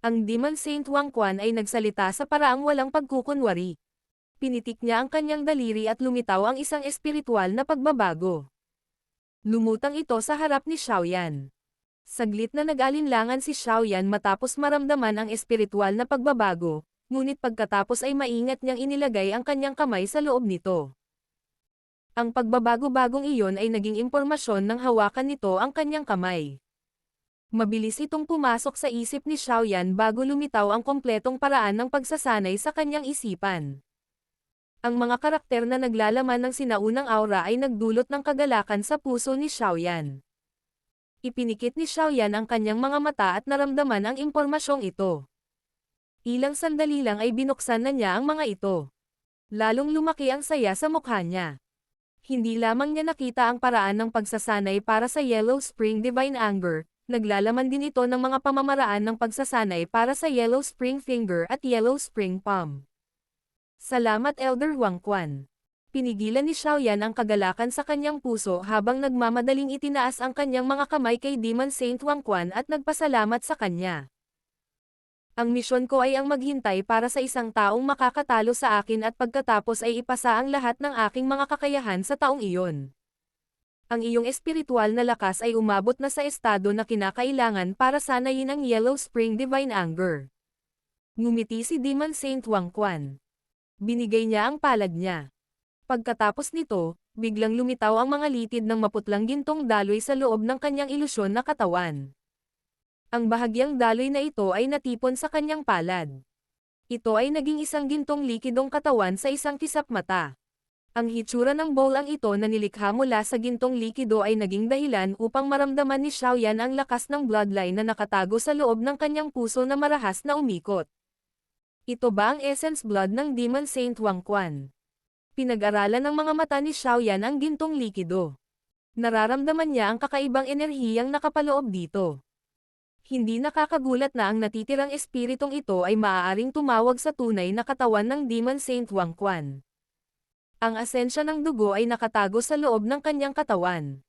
Ang Demon Saint Huan Quan ay nagsalita sa paraang walang pagkukunwari. Pinitik niya ang kanyang daliri at lumitaw ang isang espiritual na pagbabago. Lumutang ito sa harap ni Xiaoyan. Saglit na nag-alinlangan si Xiaoyan matapos maramdaman ang espiritual na pagbabago, ngunit pagkatapos ay maingat niyang inilagay ang kanyang kamay sa loob nito. Ang pagbabago-bagong iyon ay naging impormasyon nang hawakan nito ang kanyang kamay. Mabilis itong pumasok sa isip ni Xiaoyan bago lumitaw ang kompletong paraan ng pagsasanay sa kanyang isipan. Ang mga karakter na naglalaman ng sinaunang aura ay nagdulot ng kagalakan sa puso ni Xiaoyan. Ipinikit ni Xiaoyan ang kanyang mga mata at naramdaman ang impormasyong ito. Ilang sandali lang ay binuksan na niya ang mga ito. Lalong lumaki ang saya sa mukha niya. Hindi lamang niya nakita ang paraan ng pagsasanay para sa Yellow Spring Divine Anger, naglalaman din ito ng mga pamamaraan ng pagsasanay para sa Yellow Spring Finger at Yellow Spring Palm. Salamat Elder Huan Quan. Pinigilan ni Xiaoyan ang kagalakan sa kanyang puso habang nagmamadaling itinaas ang kanyang mga kamay kay Demon Saint Huan Quan at nagpasalamat sa kanya. Ang misyon ko ay ang maghintay para sa isang taong makakatalo sa akin at pagkatapos ay ipasa ang lahat ng aking mga kakayahan sa taong iyon. Ang iyong espiritual na lakas ay umabot na sa estado na kinakailangan para sanayin ang Yellow Spring Divine Anger. Ngumiti si Demon Saint Wang Quan. Binigay niya ang palad niya. Pagkatapos nito, biglang lumitaw ang mga litid ng maputlang gintong daloy sa loob ng kanyang ilusyon na katawan. Ang bahagyang daloy na ito ay natipon sa kanyang palad. Ito ay naging isang gintong likidong katawan sa isang kisap mata. Ang hitsura ng bowl ang ito na nilikha mula sa gintong likido ay naging dahilan upang maramdaman ni Xiaoyan ang lakas ng bloodline na nakatago sa loob ng kanyang puso na marahas na umikot. Ito ba ang essence blood ng Demon Saint Wang Quan? Pinag-aralan ng mga mata ni Xiaoyan ang gintong likido. Nararamdaman niya ang kakaibang enerhiyang nakapaloob dito. Hindi nakakagulat na ang natitirang espiritong ito ay maaaring tumawag sa tunay na katawan ng Demon Saint Wang Quan. Ang asensya ng dugo ay nakatago sa loob ng kanyang katawan.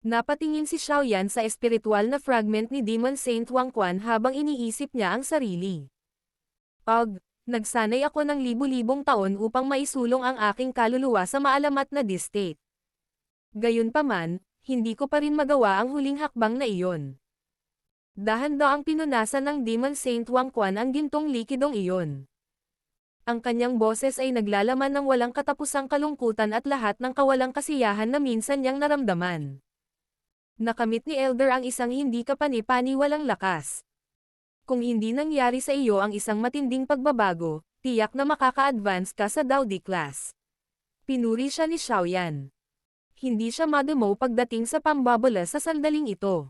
Napatingin si Xiaoyan sa espiritual na fragment ni Demon Saint Wang Quan habang iniisip niya ang sarili. Nagsanay ako ng libu-libong taon upang maisulong ang aking kaluluwa sa maalamat na state. Gayunpaman, hindi ko pa rin magawa ang huling hakbang na iyon. Dahan-daang pinunasan ng Demon Saint Wang Quan ang gintong likidong iyon. Ang kanyang boses ay naglalaman ng walang katapusang kalungkutan at lahat ng kawalang kasiyahan na minsan niyang naramdaman. Nakamit ni Elder ang isang hindi kapani-paniwalang lakas. Kung hindi nangyari sa iyo ang isang matinding pagbabago, tiyak na makaka-advance ka sa Dao Di class. Pinuri siya ni Xiaoyan. Hindi siya mademo pagdating sa pambabola sa sandaling ito.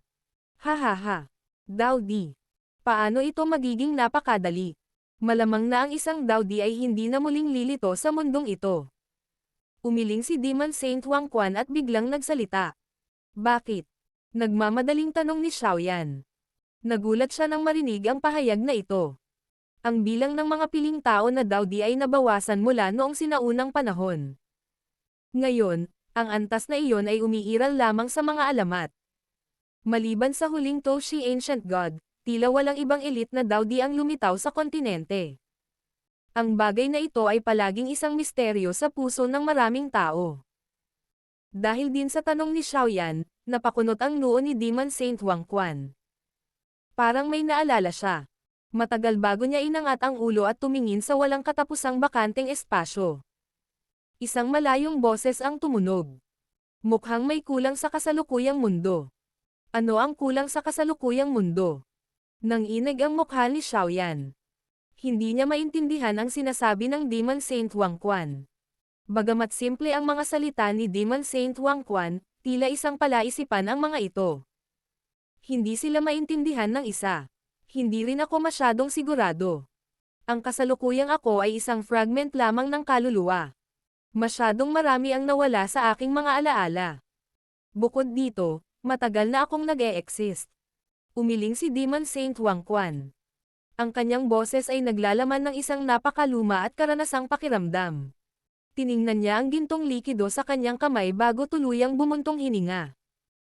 Hahaha. Dao Di. Paano ito magiging napakadali? Malamang na ang isang Dao Di ay hindi na muling lilito sa mundong ito. Umiling si Demon Saint Wang Quan at biglang nagsalita. Bakit? Nagmamadaling tanong ni Xiaoyan. Nagulat siya nang marinig ang pahayag na ito. Ang bilang ng mga piling tao na Dao Di ay nabawasan mula noong sinaunang panahon. Ngayon, ang antas na iyon ay umiiral lamang sa mga alamat. Maliban sa huling Toshi Ancient God, tila walang ibang elite na Dao Di ang lumitaw sa kontinente. Ang bagay na ito ay palaging isang misteryo sa puso ng maraming tao. Dahil din sa tanong ni Xiaoyan, napakunot ang noo ni Demon Saint Wang Quan. Parang may naalala siya. Matagal bago niya inangat ang ulo at tumingin sa walang katapusang bakanteng espasyo. Isang malayong boses ang tumunog. Mukhang may kulang sa kasalukuyang mundo. Ano ang kulang sa kasalukuyang mundo? Nanginig ang mukha ni Xiaoyan. Hindi niya maintindihan ang sinasabi ng Demon Saint Wang Quan. Bagamat simple ang mga salita ni Demon Saint Wang Quan, tila isang palaisipan ang mga ito. Hindi sila maintindihan ng isa. Hindi rin ako masyadong sigurado. Ang kasalukuyang ako ay isang fragment lamang ng kaluluwa. Masyadong marami ang nawala sa aking mga alaala. Bukod dito, matagal na akong nag-e-exist. Umiling si Demon Saint Wang Quan. Ang kanyang boses ay naglalaman ng isang napakaluma at karanasang pakiramdam. Tiningnan niya ang gintong likido sa kanyang kamay bago tuluyang bumuntong hininga.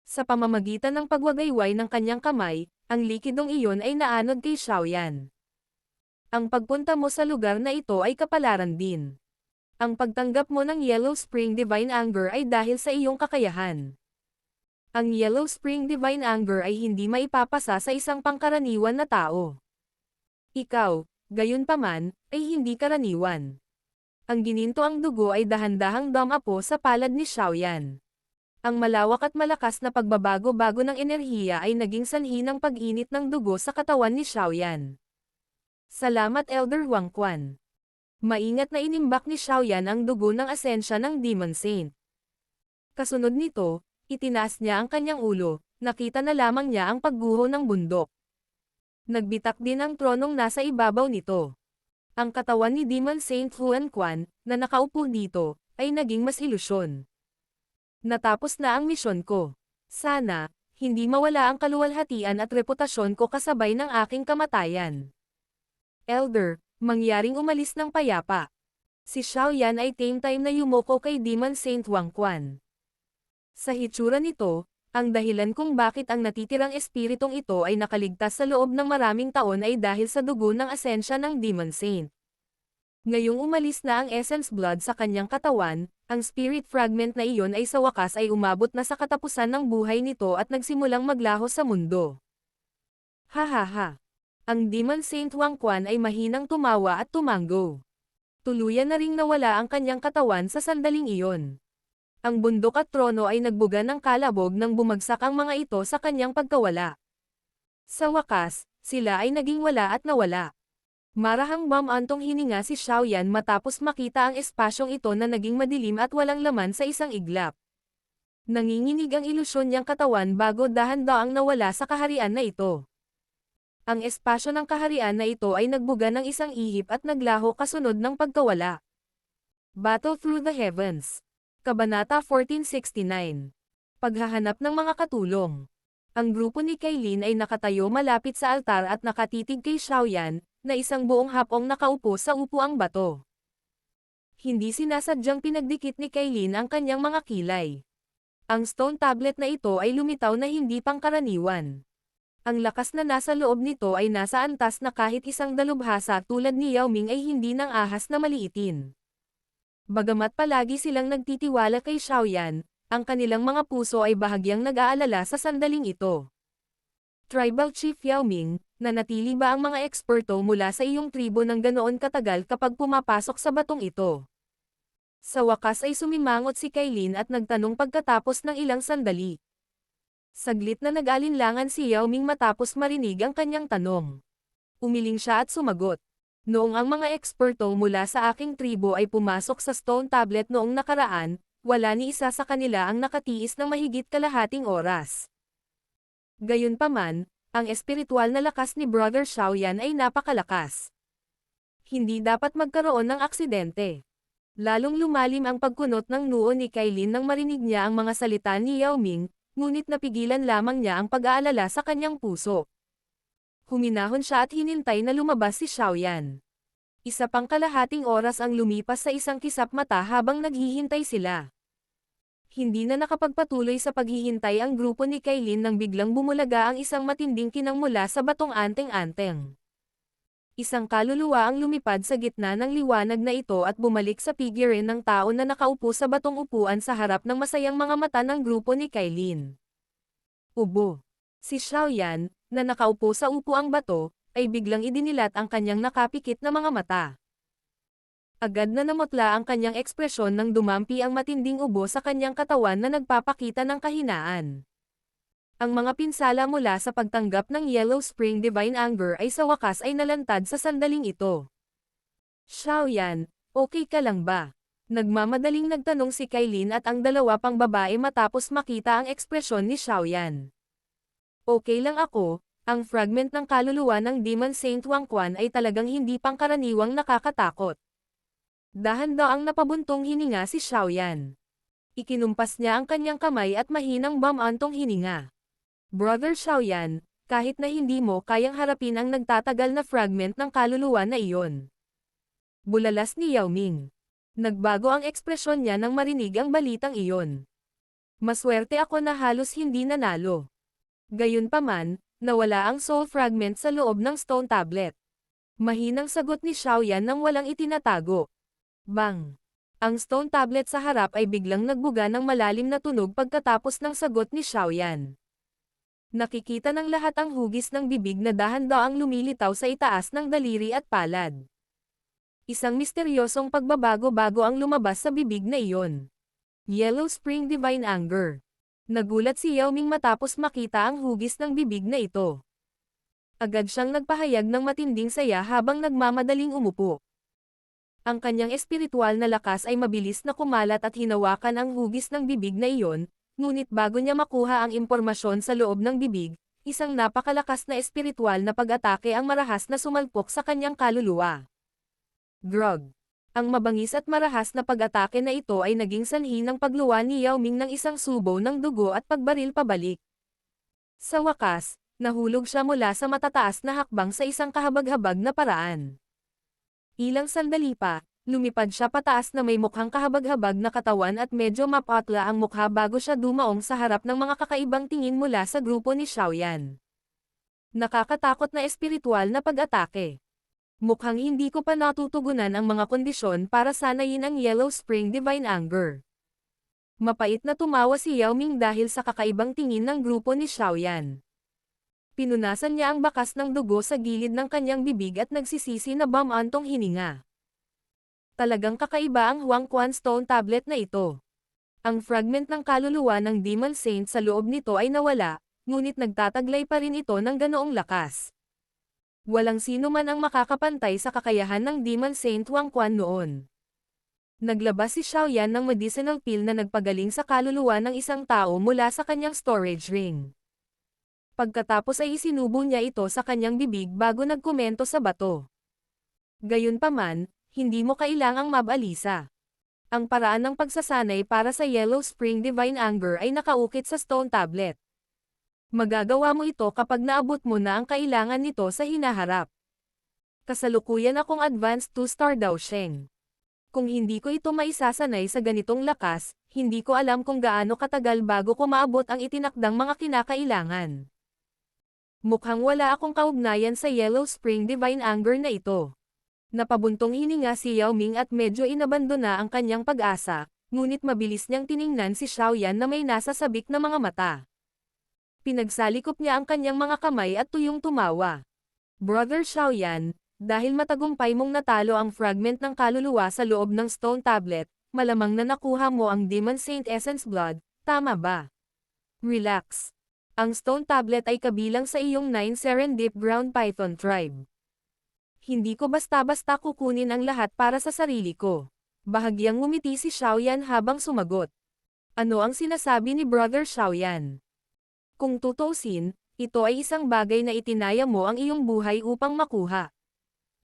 Sa pamamagitan ng pagwagayway ng kanyang kamay, ang likidong iyon ay naanod kay Xiaoyan. Ang pagpunta mo sa lugar na ito ay kapalaran din. Ang pagtanggap mo ng Yellow Spring Divine Anger ay dahil sa iyong kakayahan. Ang Yellow Spring Divine Anger ay hindi maipapasa sa isang pangkaraniwan na tao. Ikaw, gayunpaman, ay hindi karaniwan. Ang gininto ang dugo ay dahan-dahang dumapo sa palad ni Xiaoyan. Ang malawak at malakas na pagbabago-bago ng enerhiya ay naging sanhi ng pag-init ng dugo sa katawan ni Xiaoyan. Salamat Elder Wang Quan. Maingat na inimbak ni Xiaoyan ang dugo ng asensya ng Demon Saint. Kasunod nito, itinaas niya ang kanyang ulo, nakita na lamang niya ang pagguho ng bundok. Nagbitak din ang tronong nasa ibabaw nito. Ang katawan ni Demon Saint Huan Quan, na nakaupo dito, ay naging mas ilusyon. Natapos na ang misyon ko. Sana, hindi mawala ang kaluwalhatian at reputasyon ko kasabay ng aking kamatayan. Elder, mangyaring umalis ng payapa. Si Xiaoyan ay same time na yumoko kay Demon Saint Wang Quan. Sa hitsura nito, ang dahilan kung bakit ang natitirang espiritong ito ay nakaligtas sa loob ng maraming taon ay dahil sa dugo ng asensya ng Demon Saint. Ngayong umalis na ang essence blood sa kanyang katawan, ang spirit fragment na iyon ay sa wakas ay umabot na sa katapusan ng buhay nito at nagsimulang maglaho sa mundo. Hahaha. Ang Demon Saint Wang Quan ay mahinang tumawa at tumanggo. Tuluyan na ring nawala ang kanyang katawan sa sandaling iyon. Ang bundok at trono ay nagbuga ng kalabog nang bumagsak ang mga ito sa kanyang pagkawala. Sa wakas, sila ay naging wala at nawala. Marahang bumantong hininga si Xiaoyan matapos makita ang espasyong ito na naging madilim at walang laman sa isang iglap. Nanginginig ang ilusyon niyang katawan bago dahan-daang nawala sa kaharian na ito. Ang espasyo ng kaharian na ito ay nagbuga ng isang ihip at naglaho kasunod ng pagkawala. Battle Through the Heavens. Kabanata 1469. Paghahanap ng mga katulong. Ang grupo ni Kailin ay nakatayo malapit sa altar at nakatitig kay Xiaoyan, na isang buong hapong nakaupo sa upuang bato. Hindi sinasadyang pinagdikit ni Kailin ang kanyang mga kilay. Ang stone tablet na ito ay lumitaw na hindi pangkaraniwan. Ang lakas na nasa loob nito ay nasa antas na kahit isang dalubhasa tulad ni Yao Ming ay hindi ng ahas na maliitin. Bagamat palagi silang nagtitiwala kay Xiaoyan, ang kanilang mga puso ay bahagyang nag-aalala sa sandaling ito. Tribal Chief Yao Ming, nanatili ba ang mga eksperto mula sa iyong tribo ng ganoon katagal kapag pumapasok sa batong ito? Sa wakas ay sumimangot si Kailin at nagtanong pagkatapos ng ilang sandali. Saglit na nag-alinlangan si Yao Ming matapos marinig ang kanyang tanong. Umiling siya at sumagot. Noong ang mga eksperto mula sa aking tribo ay pumasok sa stone tablet noong nakaraan, wala ni isa sa kanila ang nakatiis ng mahigit kalahating oras. Gayunpaman, ang espiritual na lakas ni Brother Xiaoyan ay napakalakas. Hindi dapat magkaroon ng aksidente. Lalong lumalim ang pagkunot ng noo ni Kailin nang marinig niya ang mga salita ni Yao Ming, ngunit napigilan lamang niya ang pag-aalala sa kanyang puso. Huminahon siya at hinintay na lumabas si Xiaoyan. Isa pang kalahating oras ang lumipas sa isang kisap mata habang naghihintay sila. Hindi na nakapagpatuloy sa paghihintay ang grupo ni Kailin nang biglang bumulaga ang isang matinding kinang mula sa batong anteng-anteng. Isang kaluluwa ang lumipad sa gitna ng liwanag na ito at bumalik sa figurine ng tao na nakaupo sa batong upuan sa harap ng masayang mga mata ng grupo ni Kailin. Ubo. Si Xiaoyan, na nakaupo sa upuang bato, ay biglang idinilat ang kanyang nakapikit na mga mata. Agad na namutla ang kanyang ekspresyon nang dumampi ang matinding ubo sa kanyang katawan na nagpapakita ng kahinaan. Ang mga pinsala mula sa pagtanggap ng Yellow Spring Divine Anger ay sa wakas ay nalantad sa sandaling ito. Xiaoyan, okay ka lang ba? Nagmamadaling nagtanong si Kailin at ang dalawa pang babae matapos makita ang ekspresyon ni Xiaoyan. Okay lang ako, ang fragment ng kaluluwa ng Demon Saint Wang Quan ay talagang hindi pangkaraniwang nakakatakot. Dahan-daang napabuntong hininga si Xiaoyan. Ikinumpas niya ang kanyang kamay at mahinang bumantong hininga. Brother Xiaoyan, kahit na hindi mo kayang harapin ang nagtatagal na fragment ng kaluluwa na iyon. Bulalas ni Yao Ming. Nagbago ang ekspresyon niya nang marinig ang balitang iyon. Maswerte ako na halos hindi nanalo. Gayunpaman, nawala ang soul fragment sa loob ng stone tablet. Mahinang sagot ni Xiaoyan nang walang itinatago. Bang! Ang stone tablet sa harap ay biglang nagbuga ng malalim na tunog pagkatapos ng sagot ni Xiaoyan. Nakikita ng lahat ang hugis ng bibig na dahan-daang lumilitaw sa itaas ng daliri at palad. Isang misteryosong pagbabago-bago ang lumabas sa bibig na iyon. Yellow Spring Divine Anger. Nagulat si Yao Ming matapos makita ang hugis ng bibig na ito. Agad siyang nagpahayag ng matinding saya habang nagmamadaling umupo. Ang kanyang espiritual na lakas ay mabilis na kumalat at hinawakan ang hugis ng bibig na iyon, ngunit bago niya makuha ang impormasyon sa loob ng bibig, isang napakalakas na espiritual na pag-atake ang marahas na sumalpok sa kanyang kaluluwa. Grog. Ang mabangis at marahas na pag-atake na ito ay naging sanhi ng pagluwa ni Yao Ming ng isang subo ng dugo at pagbaril pabalik. Sa wakas, nahulog siya mula sa matataas na hakbang sa isang kahabag-habag na paraan. Ilang sandali pa, lumipad siya pataas na may mukhang kahabag-habag na katawan at medyo mapatla ang mukha bago siya dumaong sa harap ng mga kakaibang tingin mula sa grupo ni Xiaoyan. Nakakatakot na espiritual na pag-atake. Mukhang hindi ko pa natutugunan ang mga kondisyon para sanayin ang Yellow Spring Divine Anger. Mapait na tumawa si Yao Ming dahil sa kakaibang tingin ng grupo ni Xiaoyan. Pinunasan niya ang bakas ng dugo sa gilid ng kanyang bibig at nagsisisi na bumantong hininga. Talagang kakaiba ang Huang Quan Stone Tablet na ito. Ang fragment ng kaluluwa ng Demon Saint sa loob nito ay nawala, ngunit nagtataglay pa rin ito ng ganoong lakas. Walang sino man ang makakapantay sa kakayahan ng Demon Saint Huang Quan noon. Naglabas si Xiaoyan ng medicinal pill na nagpagaling sa kaluluwa ng isang tao mula sa kanyang storage ring. Pagkatapos ay isinubo niya ito sa kanyang bibig bago nagkomento sa bato. Gayunpaman, hindi mo kailangang mabalisa. Ang paraan ng pagsasanay para sa Yellow Spring Divine Anger ay nakaukit sa Stone Tablet. Magagawa mo ito kapag naabot mo na ang kailangan nito sa hinaharap. Kasalukuyan akong advanced 2-star daw Sheng. Kung hindi ko ito maisasanay sa ganitong lakas, hindi ko alam kung gaano katagal bago ko maabot ang itinakdang mga kinakailangan. Mukhang wala akong kaugnayan sa Yellow Spring Divine Anger na ito. Napabuntong hininga si Yao Ming at medyo inabandona ang kanyang pag-asa, ngunit mabilis niyang tiningnan si Xiaoyan na may nasa sabik na mga mata. Pinagsalikop niya ang kanyang mga kamay at tuyong tumawa. Brother Xiaoyan, dahil matagumpay mong natalo ang fragment ng kaluluwa sa loob ng Stone Tablet, malamang na nakuha mo ang Demon Saint Essence Blood, tama ba? Relax. Ang Stone Tablet ay kabilang sa iyong 9 Serendip Ground Python Tribe. Hindi ko basta-basta kukunin ang lahat para sa sarili ko. Bahagyang ngumiti si Xiaoyan habang sumagot. Ano ang sinasabi ni Brother Xiaoyan? Kung tutuusin, ito ay isang bagay na itinaya mo ang iyong buhay upang makuha.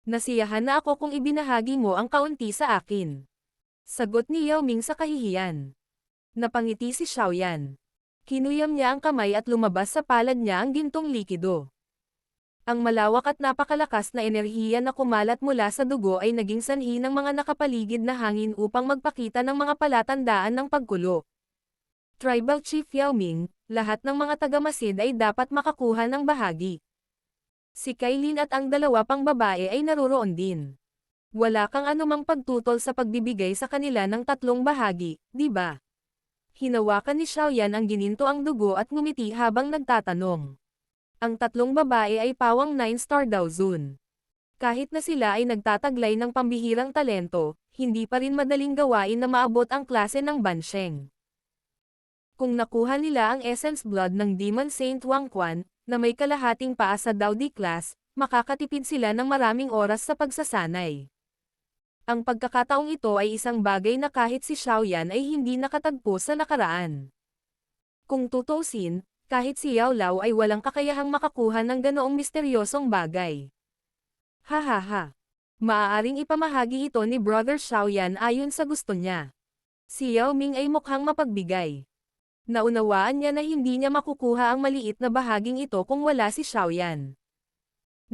Nasiyahan na ako kung ibinahagi mo ang kaunti sa akin. Sagot ni Yao Ming sa kahihiyan. Napangiti si Xiaoyan. Kinuyam niya ang kamay at lumabas sa palad niya ang gintong likido. Ang malawak at napakalakas na enerhiya na kumalat mula sa dugo ay naging sanhi ng mga nakapaligid na hangin upang magpakita ng mga palatandaan ng pagkulo. Tribal Chief Yao Ming, lahat ng mga tagamasid ay dapat makakuha ng bahagi. Si Kailin at ang dalawa pang babae ay naroroon din. Wala kang anumang pagtutol sa pagbibigay sa kanila ng 3 bahagi, di ba? Hinawakan ni Xiaoyan ang ginintoang dugo at ngumiti habang nagtatanong. Ang 3 babae ay pawang 9-star daw Zun. Kahit na sila ay nagtataglay ng pambihirang talento, hindi pa rin madaling gawain na maabot ang klase ng Bansheng. Kung nakuha nila ang Essence Blood ng Demon Saint Huang Quan, na may kalahating paa sa Daudi class, makakatipid sila ng maraming oras sa pagsasanay. Ang pagkakataong ito ay isang bagay na kahit si Xiaoyan ay hindi nakatagpo sa nakaraan. Kung tutuusin, kahit si Yao Lao ay walang kakayahang makakuha ng ganoong misteryosong bagay. Hahaha. Maaaring ipamahagi ito ni Brother Xiaoyan ayon sa gusto niya. Si Yao Ming ay mukhang mapagbigay. Naunawaan niya na hindi niya makukuha ang maliit na bahaging ito kung wala si Xiaoyan.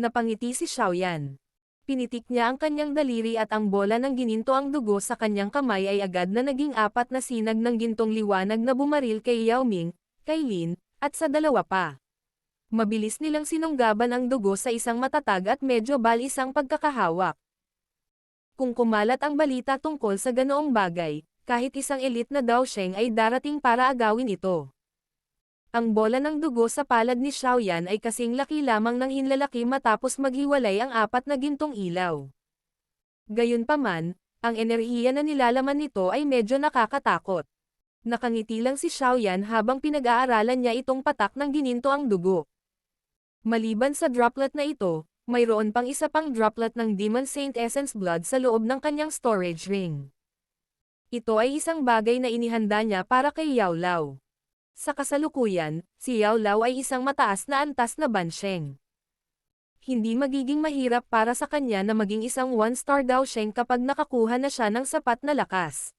Napangiti si Xiaoyan. Pinitik niya ang kanyang daliri at ang bola ng ginintoang dugo sa kanyang kamay ay agad na naging 4 na sinag ng gintong liwanag na bumaril kay Yao Ming, Kailin, at sa dalawa pa. Mabilis nilang sinunggaban ang dugo sa isang matatag at medyo balisang pagkakahawak. Kung kumalat ang balita tungkol sa ganoong bagay, kahit isang elite na Dao Sheng ay darating para agawin ito. Ang bola ng dugo sa palad ni Xiaoyan ay kasing laki lamang ng hinlalaki matapos maghiwalay ang 4 na gintong ilaw. Gayunpaman, ang enerhiya na nilalaman nito ay medyo nakakatakot. Nakangiti lang si Xiaoyan habang pinag-aaralan niya itong patak ng gininto ang dugo. Maliban sa droplet na ito, mayroon pang isa pang droplet ng Demon Saint Essence Blood sa loob ng kanyang storage ring. Ito ay isang bagay na inihanda niya para kay Yao Lao. Sa kasalukuyan, si Yao Lao ay isang mataas na antas na Bansheng. Hindi magiging mahirap para sa kanya na maging isang 1-star Dao Sheng kapag nakakuha na siya ng sapat na lakas.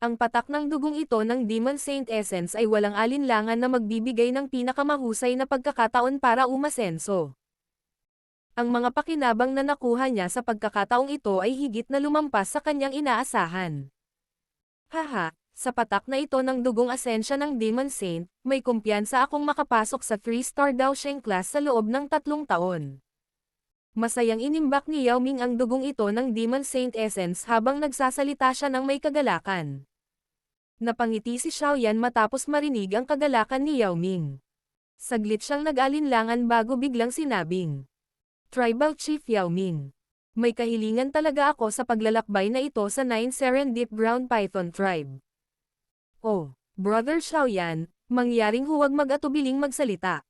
Ang patak ng dugong ito ng Demon Saint Essence ay walang alinlangan na magbibigay ng pinakamahusay na pagkakataon para umasenso. Ang mga pakinabang na nakuha niya sa pagkakataong ito ay higit na lumampas sa kanyang inaasahan. Haha, sa patak na ito ng dugong asensya ng Demon Saint, may kumpiyansa akong makapasok sa 3-star Dao Sheng class sa loob ng 3 taon. Masayang inimbak ni Yao Ming ang dugong ito ng Demon Saint Essence habang nagsasalita siya ng may kagalakan. Napangiti si Xiaoyan matapos marinig ang kagalakan ni Yao Ming. Saglit siyang nag-alinlangan bago biglang sinabing, Tribal Chief Yao Ming. May kahilingan talaga ako sa paglalakbay na ito sa 9 Serendip Ground Python Tribe. Oh, Brother Xiaoyan, mangyaring huwag mag-atubiling magsalita.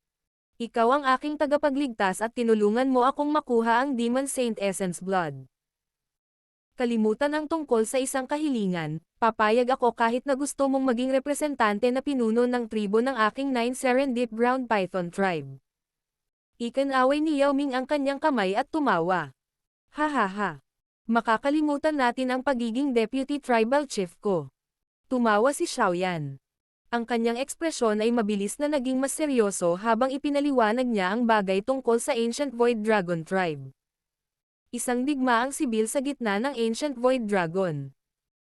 Ikaw ang aking tagapagligtas at tinulungan mo akong makuha ang Demon Saint Essence Blood. Kalimutan ang tungkol sa isang kahilingan, papayag ako kahit na gusto mong maging representante na pinuno ng tribo ng aking 9 Serendip Ground Python Tribe. Ikinaway ni Yao Ming ang kanyang kamay at tumawa. Ha ha ha. Makakalimutan natin ang pagiging deputy tribal chief ko. Tumawa si Xiaoyan. Ang kanyang ekspresyon ay mabilis na naging mas seryoso habang ipinaliwanag niya ang bagay tungkol sa Ancient Void Dragon Tribe. Isang digmaang sibil sa gitna ng Ancient Void Dragon.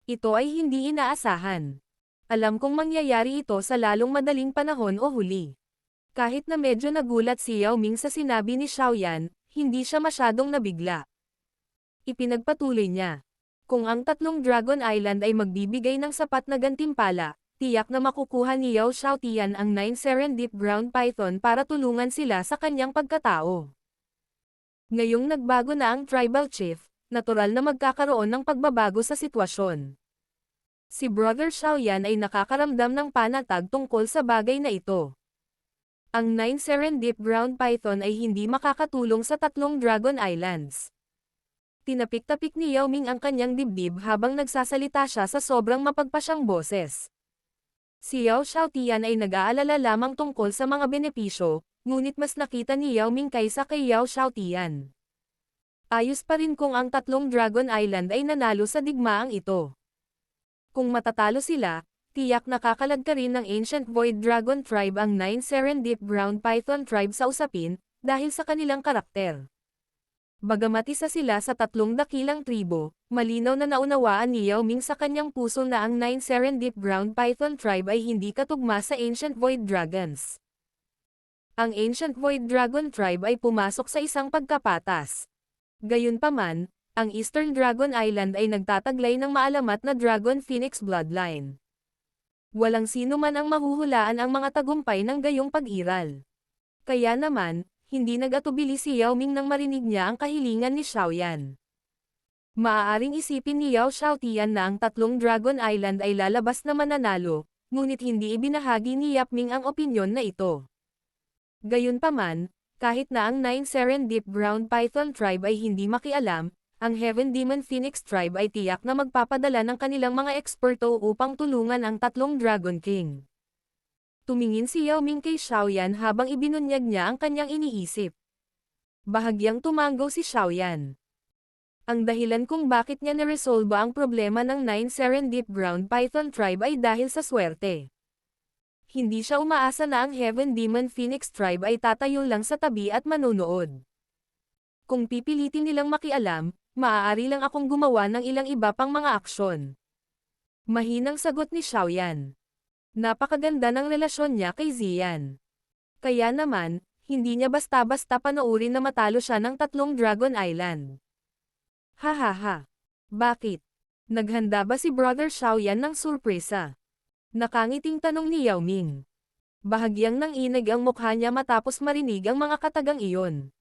Ito ay hindi inaasahan. Alam kong mangyayari ito sa lalong madaling panahon o huli. Kahit na medyo nagulat si Yao Ming sa sinabi ni Xiaoyan, hindi siya masyadong nabigla. Ipinagpatuloy niya. Kung ang tatlong Dragon Island ay magbibigay ng sapat na gantimpala, tiyak na makukuha ni Yao Xiaotian ang 9 Serendip Ground Python para tulungan sila sa kanyang pagkatao. Ngayong nagbago na ang tribal chief, natural na magkakaroon ng pagbabago sa sitwasyon. Si Brother Xiaoyan ay nakakaramdam ng panatag tungkol sa bagay na ito. Ang 9 Serendip Ground Python ay hindi makakatulong sa tatlong Dragon Islands. Tinapik-tapik ni Yao Ming ang kanyang dibdib habang nagsasalita siya sa sobrang mapagpasyang boses. Si Yao Xiaotian ay nag-aalala lamang tungkol sa mga benepisyo, ngunit mas nakita ni Yao Ming kaysa kay Yao Xiaotian. Ayos pa rin kung ang tatlong Dragon Island ay nanalo sa digmaang ito. Kung matatalo sila, tiyak nakakalag ka rin ng Ancient Void Dragon Tribe ang 9 Serendip Ground Python Tribe sa usapin, dahil sa kanilang karakter. Bagamat isa sila sa tatlong dakilang tribo, malinaw na naunawaan ni Yao Ming sa kanyang puso na ang 9 Serendip Ground Python Tribe ay hindi katugma sa Ancient Void Dragons. Ang Ancient Void Dragon Tribe ay pumasok sa isang pagkapatas. Gayunpaman, ang Eastern Dragon Island ay nagtataglay ng maalamat na Dragon Phoenix bloodline. Walang sino man ang mahuhulaan ang mga tagumpay ng gayong pag-iral. Kaya naman, hindi nag-atubili si Yao Ming nang marinig niya ang kahilingan ni Xiaoyan. Maaaring isipin ni Yao Xiaotian na ang tatlong Dragon Island ay lalabas na mananalo, ngunit hindi ibinahagi ni Yao Ming ang opinyon na ito. Gayunpaman, kahit na ang 9 Serendip Ground Python Tribe ay hindi makialam, ang Heaven Demon Phoenix Tribe ay tiyak na magpapadala ng kanilang mga eksperto upang tulungan ang tatlong Dragon King. Tumingin si Yao Ming kay Xiaoyan habang ibinunyag niya ang kanyang iniisip. Bahagyang tumango si Xiaoyan. Ang dahilan kung bakit niya naresolba ang problema ng 9 Serendip Ground Python Tribe ay dahil sa swerte. Hindi siya umaasa na ang Heaven Demon Phoenix Tribe ay tatayo lang sa tabi at manunood. Kung pipilitin nilang makialam, maaari lang akong gumawa ng ilang iba pang mga aksyon. Mahinang sagot ni Xiaoyan. Napakaganda ng relasyon niya kay Ziyan. Kaya naman, hindi niya basta-basta panoorin na matalo siya ng tatlong Dragon Island. Ha ha ha. Bakit? Naghanda ba si Brother Xiaoyan ng surpresa? Nakangiting tanong ni Yao Ming. Bahagyang nanginig ang mukha niya matapos marinig ang mga katagang iyon.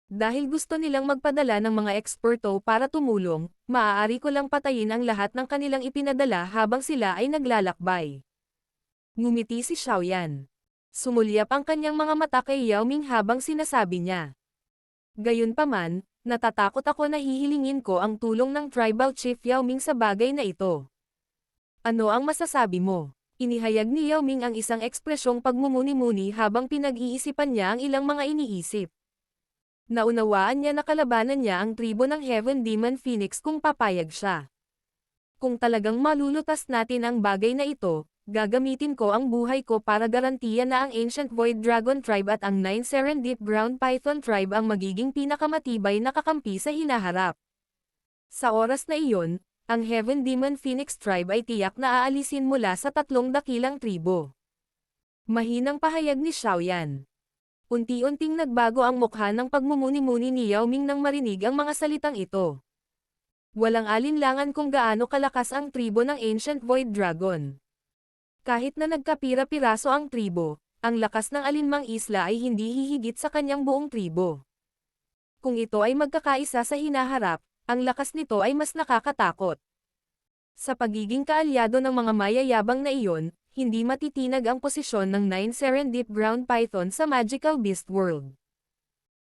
Dahil gusto nilang magpadala ng mga eksperto para tumulong, maaari ko lang patayin ang lahat ng kanilang ipinadala habang sila ay naglalakbay. Ngumiti si Xiaoyan. Sumulyap ang kanyang mga mata kay Yao Ming habang sinasabi niya. Gayunpaman, natatakot ako na hihilingin ko ang tulong ng Tribal Chief Yao Ming sa bagay na ito. Ano ang masasabi mo? Inihayag ni Yao Ming ang isang ekspresyong pagmumuni-muni habang pinag-iisipan niya ang ilang mga iniisip. Naunawaan niya na kalabanan niya ang tribo ng Heaven Demon Phoenix kung papayag siya. Kung talagang malulutas natin ang bagay na ito, gagamitin ko ang buhay ko para garantiya na ang Ancient Void Dragon Tribe at ang 9 Serendip Ground Python Tribe ang magiging pinakamatibay na kakampi sa hinaharap. Sa oras na iyon, ang Heaven Demon Phoenix Tribe ay tiyak na aalisin mula sa tatlong dakilang tribo. Mahinang pahayag ni Xiaoyan. Unti-unting nagbago ang mukha ng pagmumuni-muni ni Yao Ming nang marinig ang mga salitang ito. Walang alinlangan kung gaano kalakas ang tribo ng Ancient Void Dragon. Kahit na nagkapira-piraso ang tribo, ang lakas ng alinmang isla ay hindi hihigit sa kanyang buong tribo. Kung ito ay magkakaisa sa hinaharap, ang lakas nito ay mas nakakatakot. Sa pagiging kaalyado ng mga mayayabang na iyon, hindi matitinag ang posisyon ng 9 Serendip Ground Python sa Magical Beast World.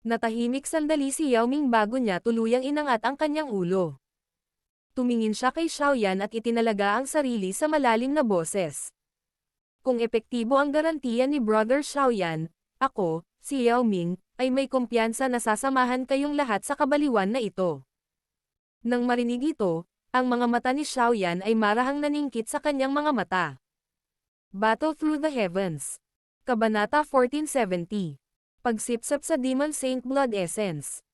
Natahimik sandali si Yao Ming bago niya tuluyang inangat ang kanyang ulo. Tumingin siya kay Xiaoyan at itinalaga ang sarili sa malalim na boses. Kung epektibo ang garantiya ni Brother Xiaoyan, ako, si Yao Ming, ay may kumpiyansa na sasamahan kayong lahat sa kabaliwan na ito. Nang marinig ito, ang mga mata ni Xiaoyan ay marahang naningkit sa kanyang mga mata. Battle Through the Heavens. Kabanata 1470. Pagsipsap sa Demon Saint Blood Essence.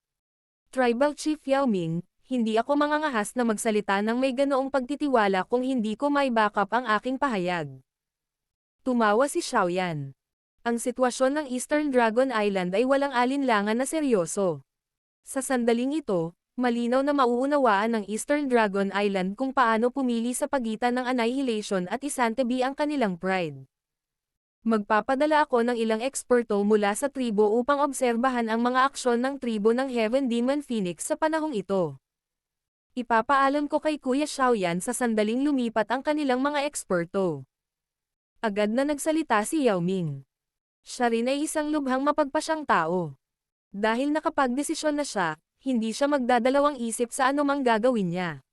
Tribal Chief Yao Ming, hindi ako mangangahas na magsalita ng may ganoong pagtitiwala kung hindi ko may backup ang aking pahayag. Tumawa si Xiaoyan. Ang sitwasyon ng Eastern Dragon Island ay walang alinlangan na seryoso. Sa sandaling ito, malinaw na mauunawaan ng Eastern Dragon Island kung paano pumili sa pagitan ng Annihilation at isantabi ang kanilang pride. Magpapadala ako ng ilang eksperto mula sa tribo upang obserbahan ang mga aksyon ng tribo ng Heaven Demon Phoenix sa panahong ito. Ipapaalam ko kay Kuya Xiaoyan sa sandaling lumipat ang kanilang mga eksperto. Agad na nagsalita si Yao Ming. Siya rin ay isang lubhang mapagpasyang tao. Dahil nakapagdesisyon na siya, hindi siya magdadalawang isip sa anumang gagawin niya.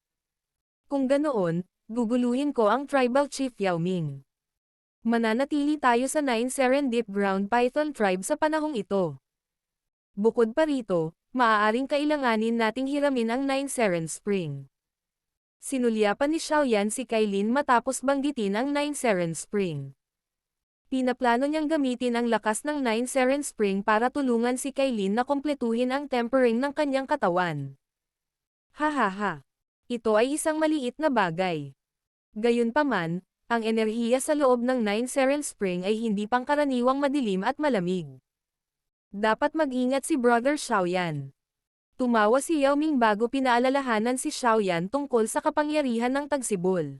Kung ganoon, guguluhin ko ang Tribal Chief Yao Ming. Mananatili tayo sa 9 Serendip Ground Python Tribe sa panahong ito. Bukod pa rito, maaaring kailanganin nating hiramin ang 9 Seren Spring. Sinulyapan ni Xiaoyan si Kailin matapos banggitin ang 9 Seren Spring. Pinaplano niyang gamitin ang lakas ng 9 Seren Spring para tulungan si Kailin na kumpletuhin ang tempering ng kanyang katawan. Hahaha. Ito ay isang maliit na bagay. Gayunpaman, ang enerhiya sa loob ng 9 Seren Spring ay hindi pangkaraniwang madilim at malamig. Dapat mag-ingat si Brother Xiaoyan. Tumawa si Yao Ming bago pinaalalahanan si Xiaoyan tungkol sa kapangyarihan ng tagsibol.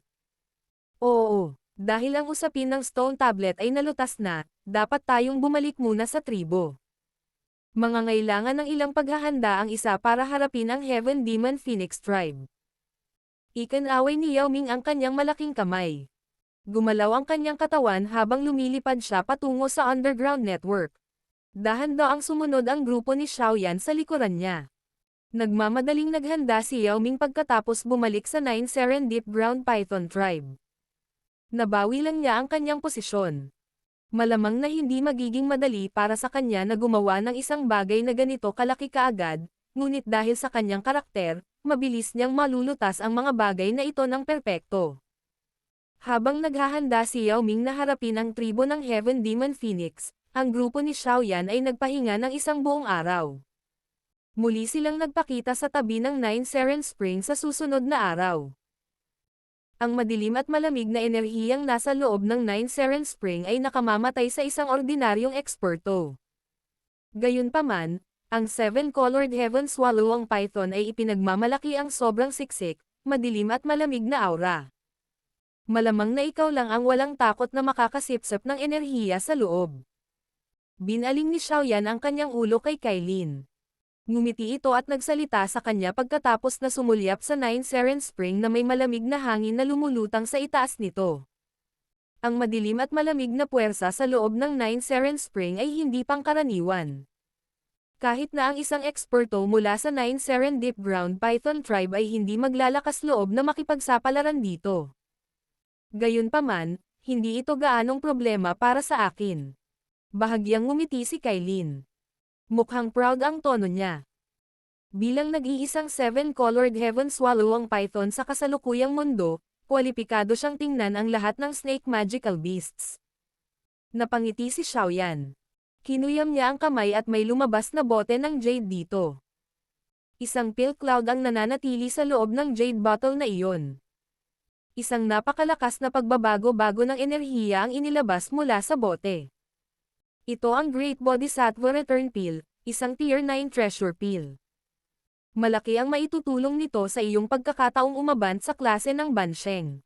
Oo. Dahil ang usapin ng Stone Tablet ay nalutas na, dapat tayong bumalik muna sa tribo. Mangangailangan ng ilang paghahanda ang isa para harapin ang Heaven Demon Phoenix Tribe. Ikinaway ni Yao Ming ang kanyang malaking kamay. Gumalaw ang kanyang katawan habang lumilipad siya patungo sa underground network. Dahan-daang sumunod ang grupo ni Xiaoyan sa likuran niya. Nagmamadaling naghanda si Yao Ming pagkatapos bumalik sa 9 Serendip Ground Python Tribe. Nabawi lang niya ang kanyang posisyon. Malamang na hindi magiging madali para sa kanya na gumawa ng isang bagay na ganito kalaki kaagad, ngunit dahil sa kanyang karakter, mabilis niyang malulutas ang mga bagay na ito ng perpekto. Habang naghahanda si Yao Ming na harapin ang tribo ng Heaven Demon Phoenix, ang grupo ni Xiaoyan ay nagpahinga ng isang buong araw. Muli silang nagpakita sa tabi ng 9 Seren Spring sa susunod na araw. Ang madilim at malamig na enerhiyang nasa loob ng 9 Seren Spring ay nakamamatay sa isang ordinaryong eksperto. Gayunpaman, ang 7-colored Heaven Swallowing Python ay ipinagmamalaki ang sobrang siksik, madilim at malamig na aura. Malamang na ikaw lang ang walang takot na makakasipsap ng enerhiya sa loob. Binaling ni Xiaoyan ang kanyang ulo kay Kailin. Ngumiti ito at nagsalita sa kanya pagkatapos na sumulyap sa 9 Seren Spring na may malamig na hangin na lumulutang sa itaas nito. Ang madilim at malamig na puwersa sa loob ng 9 Seren Spring ay hindi pangkaraniwan. Kahit na ang isang eksperto mula sa 9 Serendip Ground Python Tribe ay hindi maglalakas loob na makipagsapalaran dito. Gayunpaman, hindi ito gaanong problema para sa akin. Bahagyang ngumiti si Kailin. Mukhang proud ang tono niya. Bilang nag-iisang 7-colored Heaven Swallowing Python sa kasalukuyang mundo, kwalipikado siyang tingnan ang lahat ng snake magical beasts. Napangiti si Xiaoyan. Kinuyam niya ang kamay at may lumabas na bote ng jade dito. Isang pill cloud ang nananatili sa loob ng jade bottle na iyon. Isang napakalakas na pagbabago-bago ng enerhiya ang inilabas mula sa bote. Ito ang Great Bodhisattva Return Pill, isang Tier 9 Treasure Pill. Malaki ang maitutulong nito sa iyong pagkakataong umabant sa klase ng Bansheng.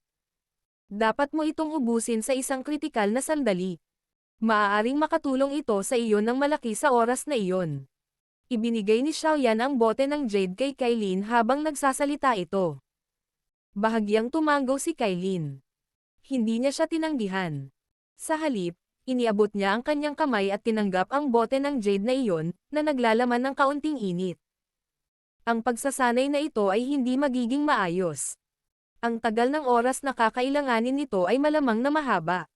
Dapat mo itong ubusin sa isang kritikal na sandali. Maaaring makatulong ito sa iyo ng malaki sa oras na iyon. Ibinigay ni Xiaoyan ang bote ng jade kay Kailin habang nagsasalita ito. Bahagyang tumango si Kailin. Hindi niya siya tinanggihan. Sa halip, iniabot niya ang kanyang kamay at tinanggap ang bote ng jade na iyon, na naglalaman ng kaunting init. Ang pagsasanay na ito ay hindi magiging maayos. Ang tagal ng oras na kakailanganin nito ay malamang na mahaba.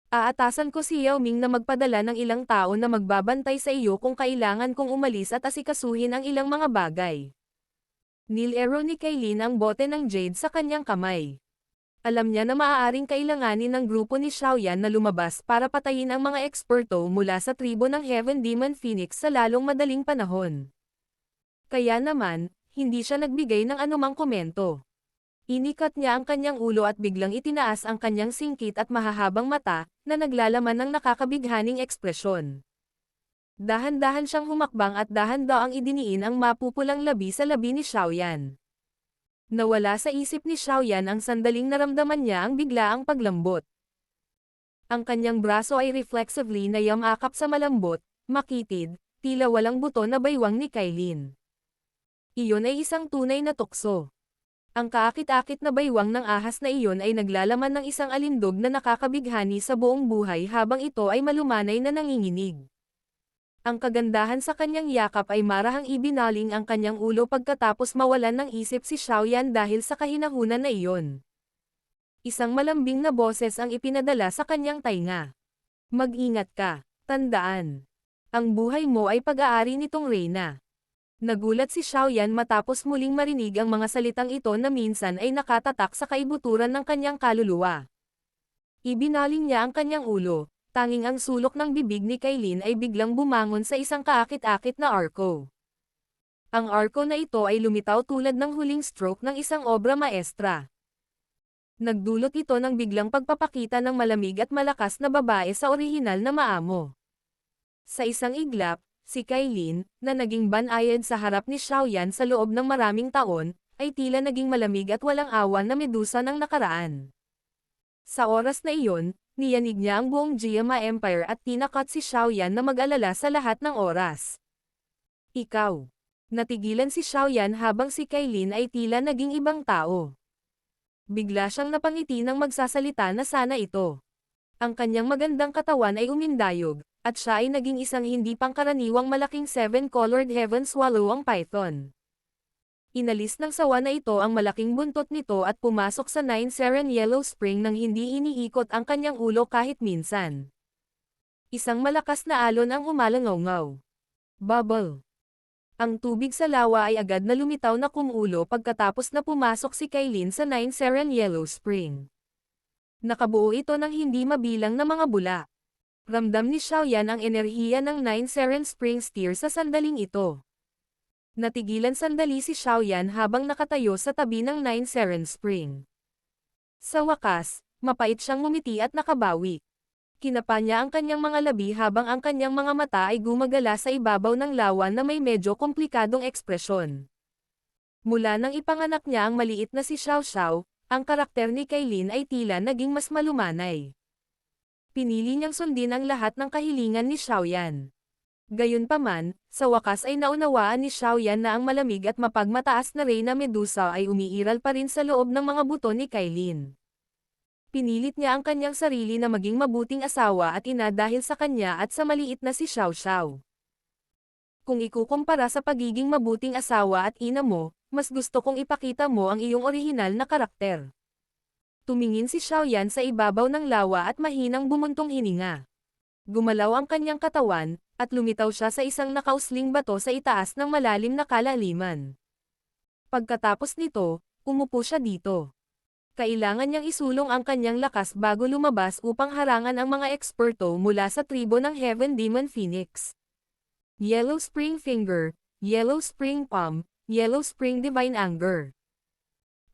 Aatasan ko si Yao Ming na magpadala ng ilang tao na magbabantay sa iyo kung kailangan kong umalis at asikasuhin ang ilang mga bagay. Nilero ni Kailin ang bote ng jade sa kanyang kamay. Alam niya na maaaring kailanganin ng grupo ni Xiaoyan na lumabas para patayin ang mga eksperto mula sa tribo ng Heaven Demon Phoenix sa lalong madaling panahon. Kaya naman, hindi siya nagbigay ng anumang komento. Inikat niya ang kanyang ulo at biglang itinaas ang kanyang singkit at mahahabang mata, na naglalaman ng nakakabighaning ekspresyon. Dahan-dahan siyang humakbang at dahan-daang idiniin ang mapupulang labi sa labi ni Xiaoyan. Nawala sa isip ni Xiaoyan ang sandaling naramdaman niya ang biglaang paglambot. Ang kanyang braso ay reflexively na yamakap sa malambot, makitid, tila walang buto na baywang ni Kailin. Iyon ay isang tunay na tukso. Ang kaakit-akit na baywang ng ahas na iyon ay naglalaman ng isang alindog na nakakabighani sa buong buhay habang ito ay malumanay na nanginginig. Ang kagandahan sa kanyang yakap ay marahang ibinaling ang kanyang ulo pagkatapos mawalan ng isip si Xiaoyan dahil sa kahinahunan na iyon. Isang malambing na boses ang ipinadala sa kanyang tainga. Mag-ingat ka, tandaan. Ang buhay mo ay pag-aari nitong reyna. Nagulat si Xiaoyan matapos muling marinig ang mga salitang ito na minsan ay nakatatak sa kaibuturan ng kanyang kaluluwa. Ibinaling niya ang kanyang ulo, tanging ang sulok ng bibig ni Kailin ay biglang bumangon sa isang kaakit-akit na arko. Ang arko na ito ay lumitaw tulad ng huling stroke ng isang obra maestra. Nagdulot ito ng biglang pagpapakita ng malamig at malakas na babae sa orihinal na maamo. Sa isang iglap, si Kailin, na naging banayad sa harap ni Xiaoyan sa loob ng maraming taon, ay tila naging malamig at walang awa na medusa ng nakaraan. Sa oras na iyon, niyanig niya ang buong Jiama Empire at tinakot si Xiaoyan na mag-alala sa lahat ng oras. Ikaw. Natigilan si Xiaoyan habang si Kailin ay tila naging ibang tao. Bigla siyang napangiti nang magsasalita na sana ito. Ang kanyang magandang katawan ay umindayog, at siya ay naging isang hindi pangkaraniwang malaking 7-colored heaven swallow ang python. Inalis ng sawa na ito ang malaking buntot nito at pumasok sa 9 Seren Yellow Spring nang hindi iniikot ang kanyang ulo kahit minsan. Isang malakas na alon ang umalangaw-ngaw. Bubble. Ang tubig sa lawa ay agad na lumitaw na kumulo pagkatapos na pumasok si Kailin sa 9 Seren Yellow Spring. Nakabuo ito ng hindi mabilang na mga bula. Ramdam ni Xiaoyan ang enerhiya ng 9 Seren Spring Steer sa sandaling ito. Natigilan sandali si Xiaoyan habang nakatayo sa tabi ng 9 Seren Spring. Sa wakas, mapait siyang ngumiti at nakabawi. Kinapa niya ang kanyang mga labi habang ang kanyang mga mata ay gumagala sa ibabaw ng lawa na may medyo komplikadong ekspresyon. Mula nang ipanganak niya ang maliit na si Xiao Xiao, ang karakter ni Kailin ay tila naging mas malumanay. Pinili niyang sundin ang lahat ng kahilingan ni Xiaoyan. Gayunpaman, sa wakas ay naunawaan ni Xiaoyan na ang malamig at mapagmataas na reyna medusa ay umiiral pa rin sa loob ng mga buto ni Kailin. Pinilit niya ang kanyang sarili na maging mabuting asawa at ina dahil sa kanya at sa maliit na si Xiao Xiao. Kung ikukumpara sa pagiging mabuting asawa at ina mo, mas gusto kong ipakita mo ang iyong orihinal na karakter. Tumingin si Xiaoyan sa ibabaw ng lawa at mahinang bumuntong hininga. Gumalaw ang kanyang katawan, at lumitaw siya sa isang nakausling bato sa itaas ng malalim na kalaliman. Pagkatapos nito, umupo siya dito. Kailangan niyang isulong ang kanyang lakas bago lumabas upang harangan ang mga eksperto mula sa tribo ng Heaven Demon Phoenix. Yellow Spring Finger, Yellow Spring Palm, Yellow Spring Divine Anger.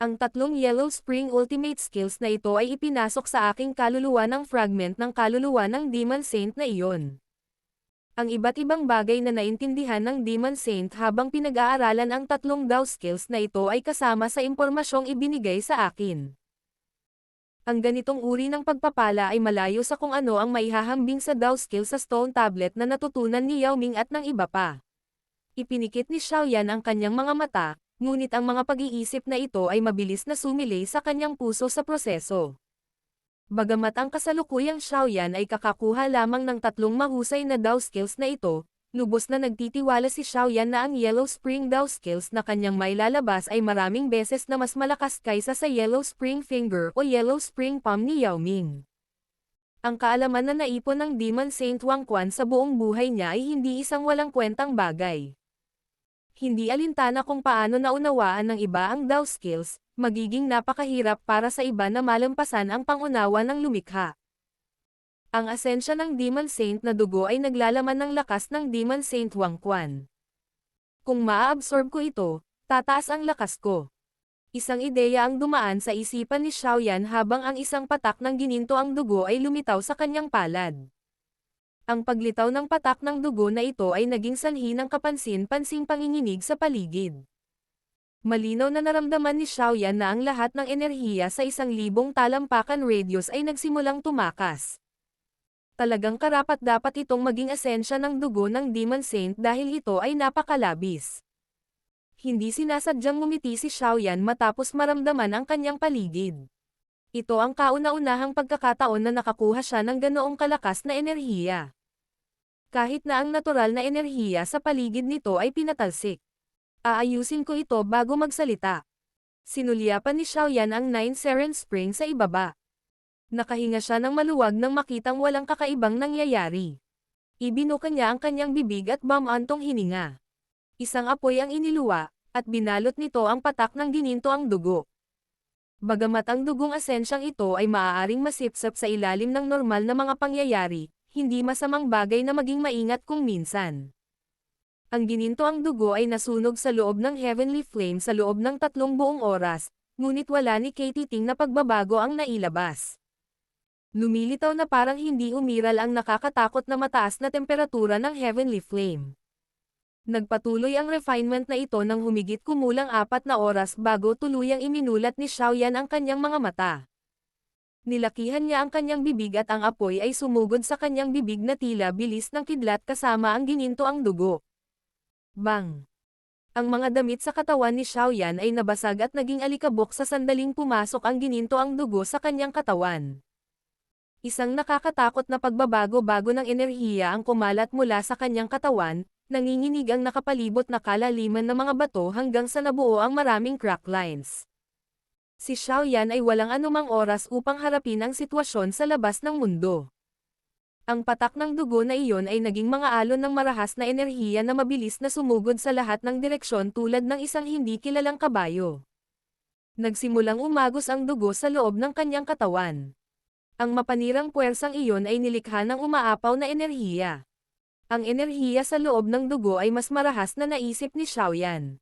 Ang tatlong Yellow Spring Ultimate Skills na ito ay ipinasok sa aking kaluluwa ng fragment ng kaluluwa ng Demon Saint na iyon. Ang iba't ibang bagay na naintindihan ng Demon Saint habang pinag-aaralan ang tatlong Dao skills na ito ay kasama sa impormasyong ibinigay sa akin. Ang ganitong uri ng pagpapala ay malayo sa kung ano ang maihahambing sa Dao skill sa Stone Tablet na natutunan ni Yao Ming at ng iba pa. Ipinikit ni Xiaoyan ang kanyang mga mata, ngunit ang mga pag-iisip na ito ay mabilis na sumilay sa kanyang puso sa proseso. Bagamat ang kasalukuyang Xiaoyan ay kakakuha lamang ng tatlong mahusay na Dao skills na ito, lubos na nagtitiwala si Xiaoyan na ang Yellow Spring Dao skills na kanyang mailalabas ay maraming beses na mas malakas kaysa sa Yellow Spring Finger o Yellow Spring Palm ni Yao Ming. Ang kaalaman na naipon ng Demon Saint Wang Quan sa buong buhay niya ay hindi isang walang kwentang bagay. Hindi alintana kung paano naunawaan ng iba ang Dao skills, magiging napakahirap para sa iba na malampasan ang pangunawa ng lumikha. Ang asensya ng Demon Saint na dugo ay naglalaman ng lakas ng Demon Saint Wang Quan. Kung maa-absorb ko ito, tataas ang lakas ko. Isang ideya ang dumaan sa isipan ni Xiaoyan habang ang isang patak ng gininto ang dugo ay lumitaw sa kanyang palad. Ang paglitaw ng patak ng dugo na ito ay naging sanhi ng kapansin-pansing panginginig sa paligid. Malinaw na naramdaman ni Xiaoyan na ang lahat ng enerhiya sa 1,000 talampakan radius ay nagsimulang tumakas. Talagang karapat-dapat itong maging asensya ng dugo ng Demon Saint dahil ito ay napakalabis. Hindi sinasadyang ngumiti si Xiaoyan matapos maramdaman ang kanyang paligid. Ito ang kauna-unahang pagkakataon na nakakuha siya ng ganoong kalakas na enerhiya. Kahit na ang natural na enerhiya sa paligid nito ay pinatalsik. Aayusin ko ito bago magsalita. Sinulyapan ni Xiaoyan ang 9 Seren Spring sa ibaba. Nakahinga siya ng maluwag nang makitang walang kakaibang nangyayari. Ibinuka niya ang kanyang bibig at bumantong hininga. Isang apoy ang iniluwa, at binalot nito ang patak ng gininto ang dugo. Bagamat ang dugong asensyang ito ay maaaring masipsap sa ilalim ng normal na mga pangyayari, hindi masamang bagay na maging maingat kung minsan. Ang gininto ang dugo ay nasunog sa loob ng Heavenly Flame sa loob ng 3 buong oras, ngunit wala ni Katie Ting na pagbabago ang nailabas. Lumilitaw na parang hindi umiral ang nakakatakot na mataas na temperatura ng Heavenly Flame. Nagpatuloy ang refinement na ito nang humigit kumulang 4 na oras bago tuluyang iminulat ni Xiaoyan ang kanyang mga mata. Nilakihan niya ang kanyang bibig at ang apoy ay sumugod sa kanyang bibig na tila bilis ng kidlat kasama ang gininto ang dugo. Bang! Ang mga damit sa katawan ni Xiaoyan ay nabasag at naging alikabok sa sandaling pumasok ang gininto ang dugo sa kanyang katawan. Isang nakakatakot na pagbabago-bago ng enerhiya ang kumalat mula sa kanyang katawan, nanginginig ang nakapalibot na kalaliman ng mga bato hanggang sa nabuo ang maraming crack lines. Si Xiaoyan ay walang anumang oras upang harapin ang sitwasyon sa labas ng mundo. Ang patak ng dugo na iyon ay naging mga alon ng marahas na enerhiya na mabilis na sumugod sa lahat ng direksyon tulad ng isang hindi kilalang kabayo. Nagsimulang umagos ang dugo sa loob ng kanyang katawan. Ang mapanirang puwersang iyon ay nilikha ng umaapaw na enerhiya. Ang enerhiya sa loob ng dugo ay mas marahas na naisip ni Xiaoyan.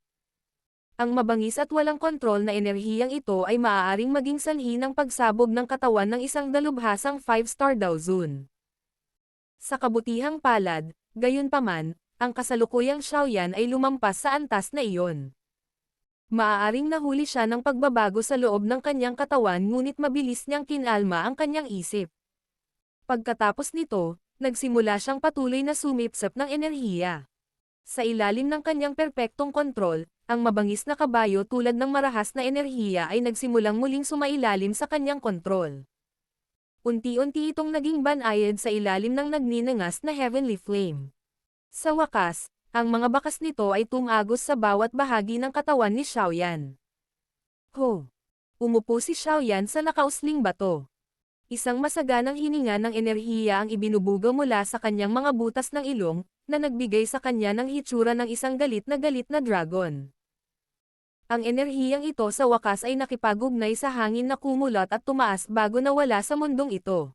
Ang mabangis at walang kontrol na enerhiyang ito ay maaaring maging sanhi ng pagsabog ng katawan ng isang dalubhasang 5-star Dao Zone. Sa kabutihang palad, gayunpaman, ang kasalukuyang Xiaoyan ay lumampas sa antas na iyon. Maaaring nahuli siya ng pagbabago sa loob ng kanyang katawan ngunit mabilis niyang kinalma ang kanyang isip. Pagkatapos nito, nagsimula siyang patuloy na sumipsap ng enerhiya. Sa ilalim ng kanyang perpektong kontrol, ang mabangis na kabayo tulad ng marahas na enerhiya ay nagsimulang muling sumailalim sa kanyang kontrol. Unti-unti itong naging banayad sa ilalim ng nagninangas na Heavenly Flame. Sa wakas, ang mga bakas nito ay tumagos sa bawat bahagi ng katawan ni Xiaoyan. Ho! Umupo si Xiaoyan sa nakausling bato. Isang masaganang hininga ng enerhiya ang ibinubuga mula sa kanyang mga butas ng ilong, na nagbigay sa kanya ng hitsura ng isang galit na dragon. Ang enerhiyang ito sa wakas ay nakipagugnay sa hangin na kumulot at tumaas bago nawala sa mundong ito.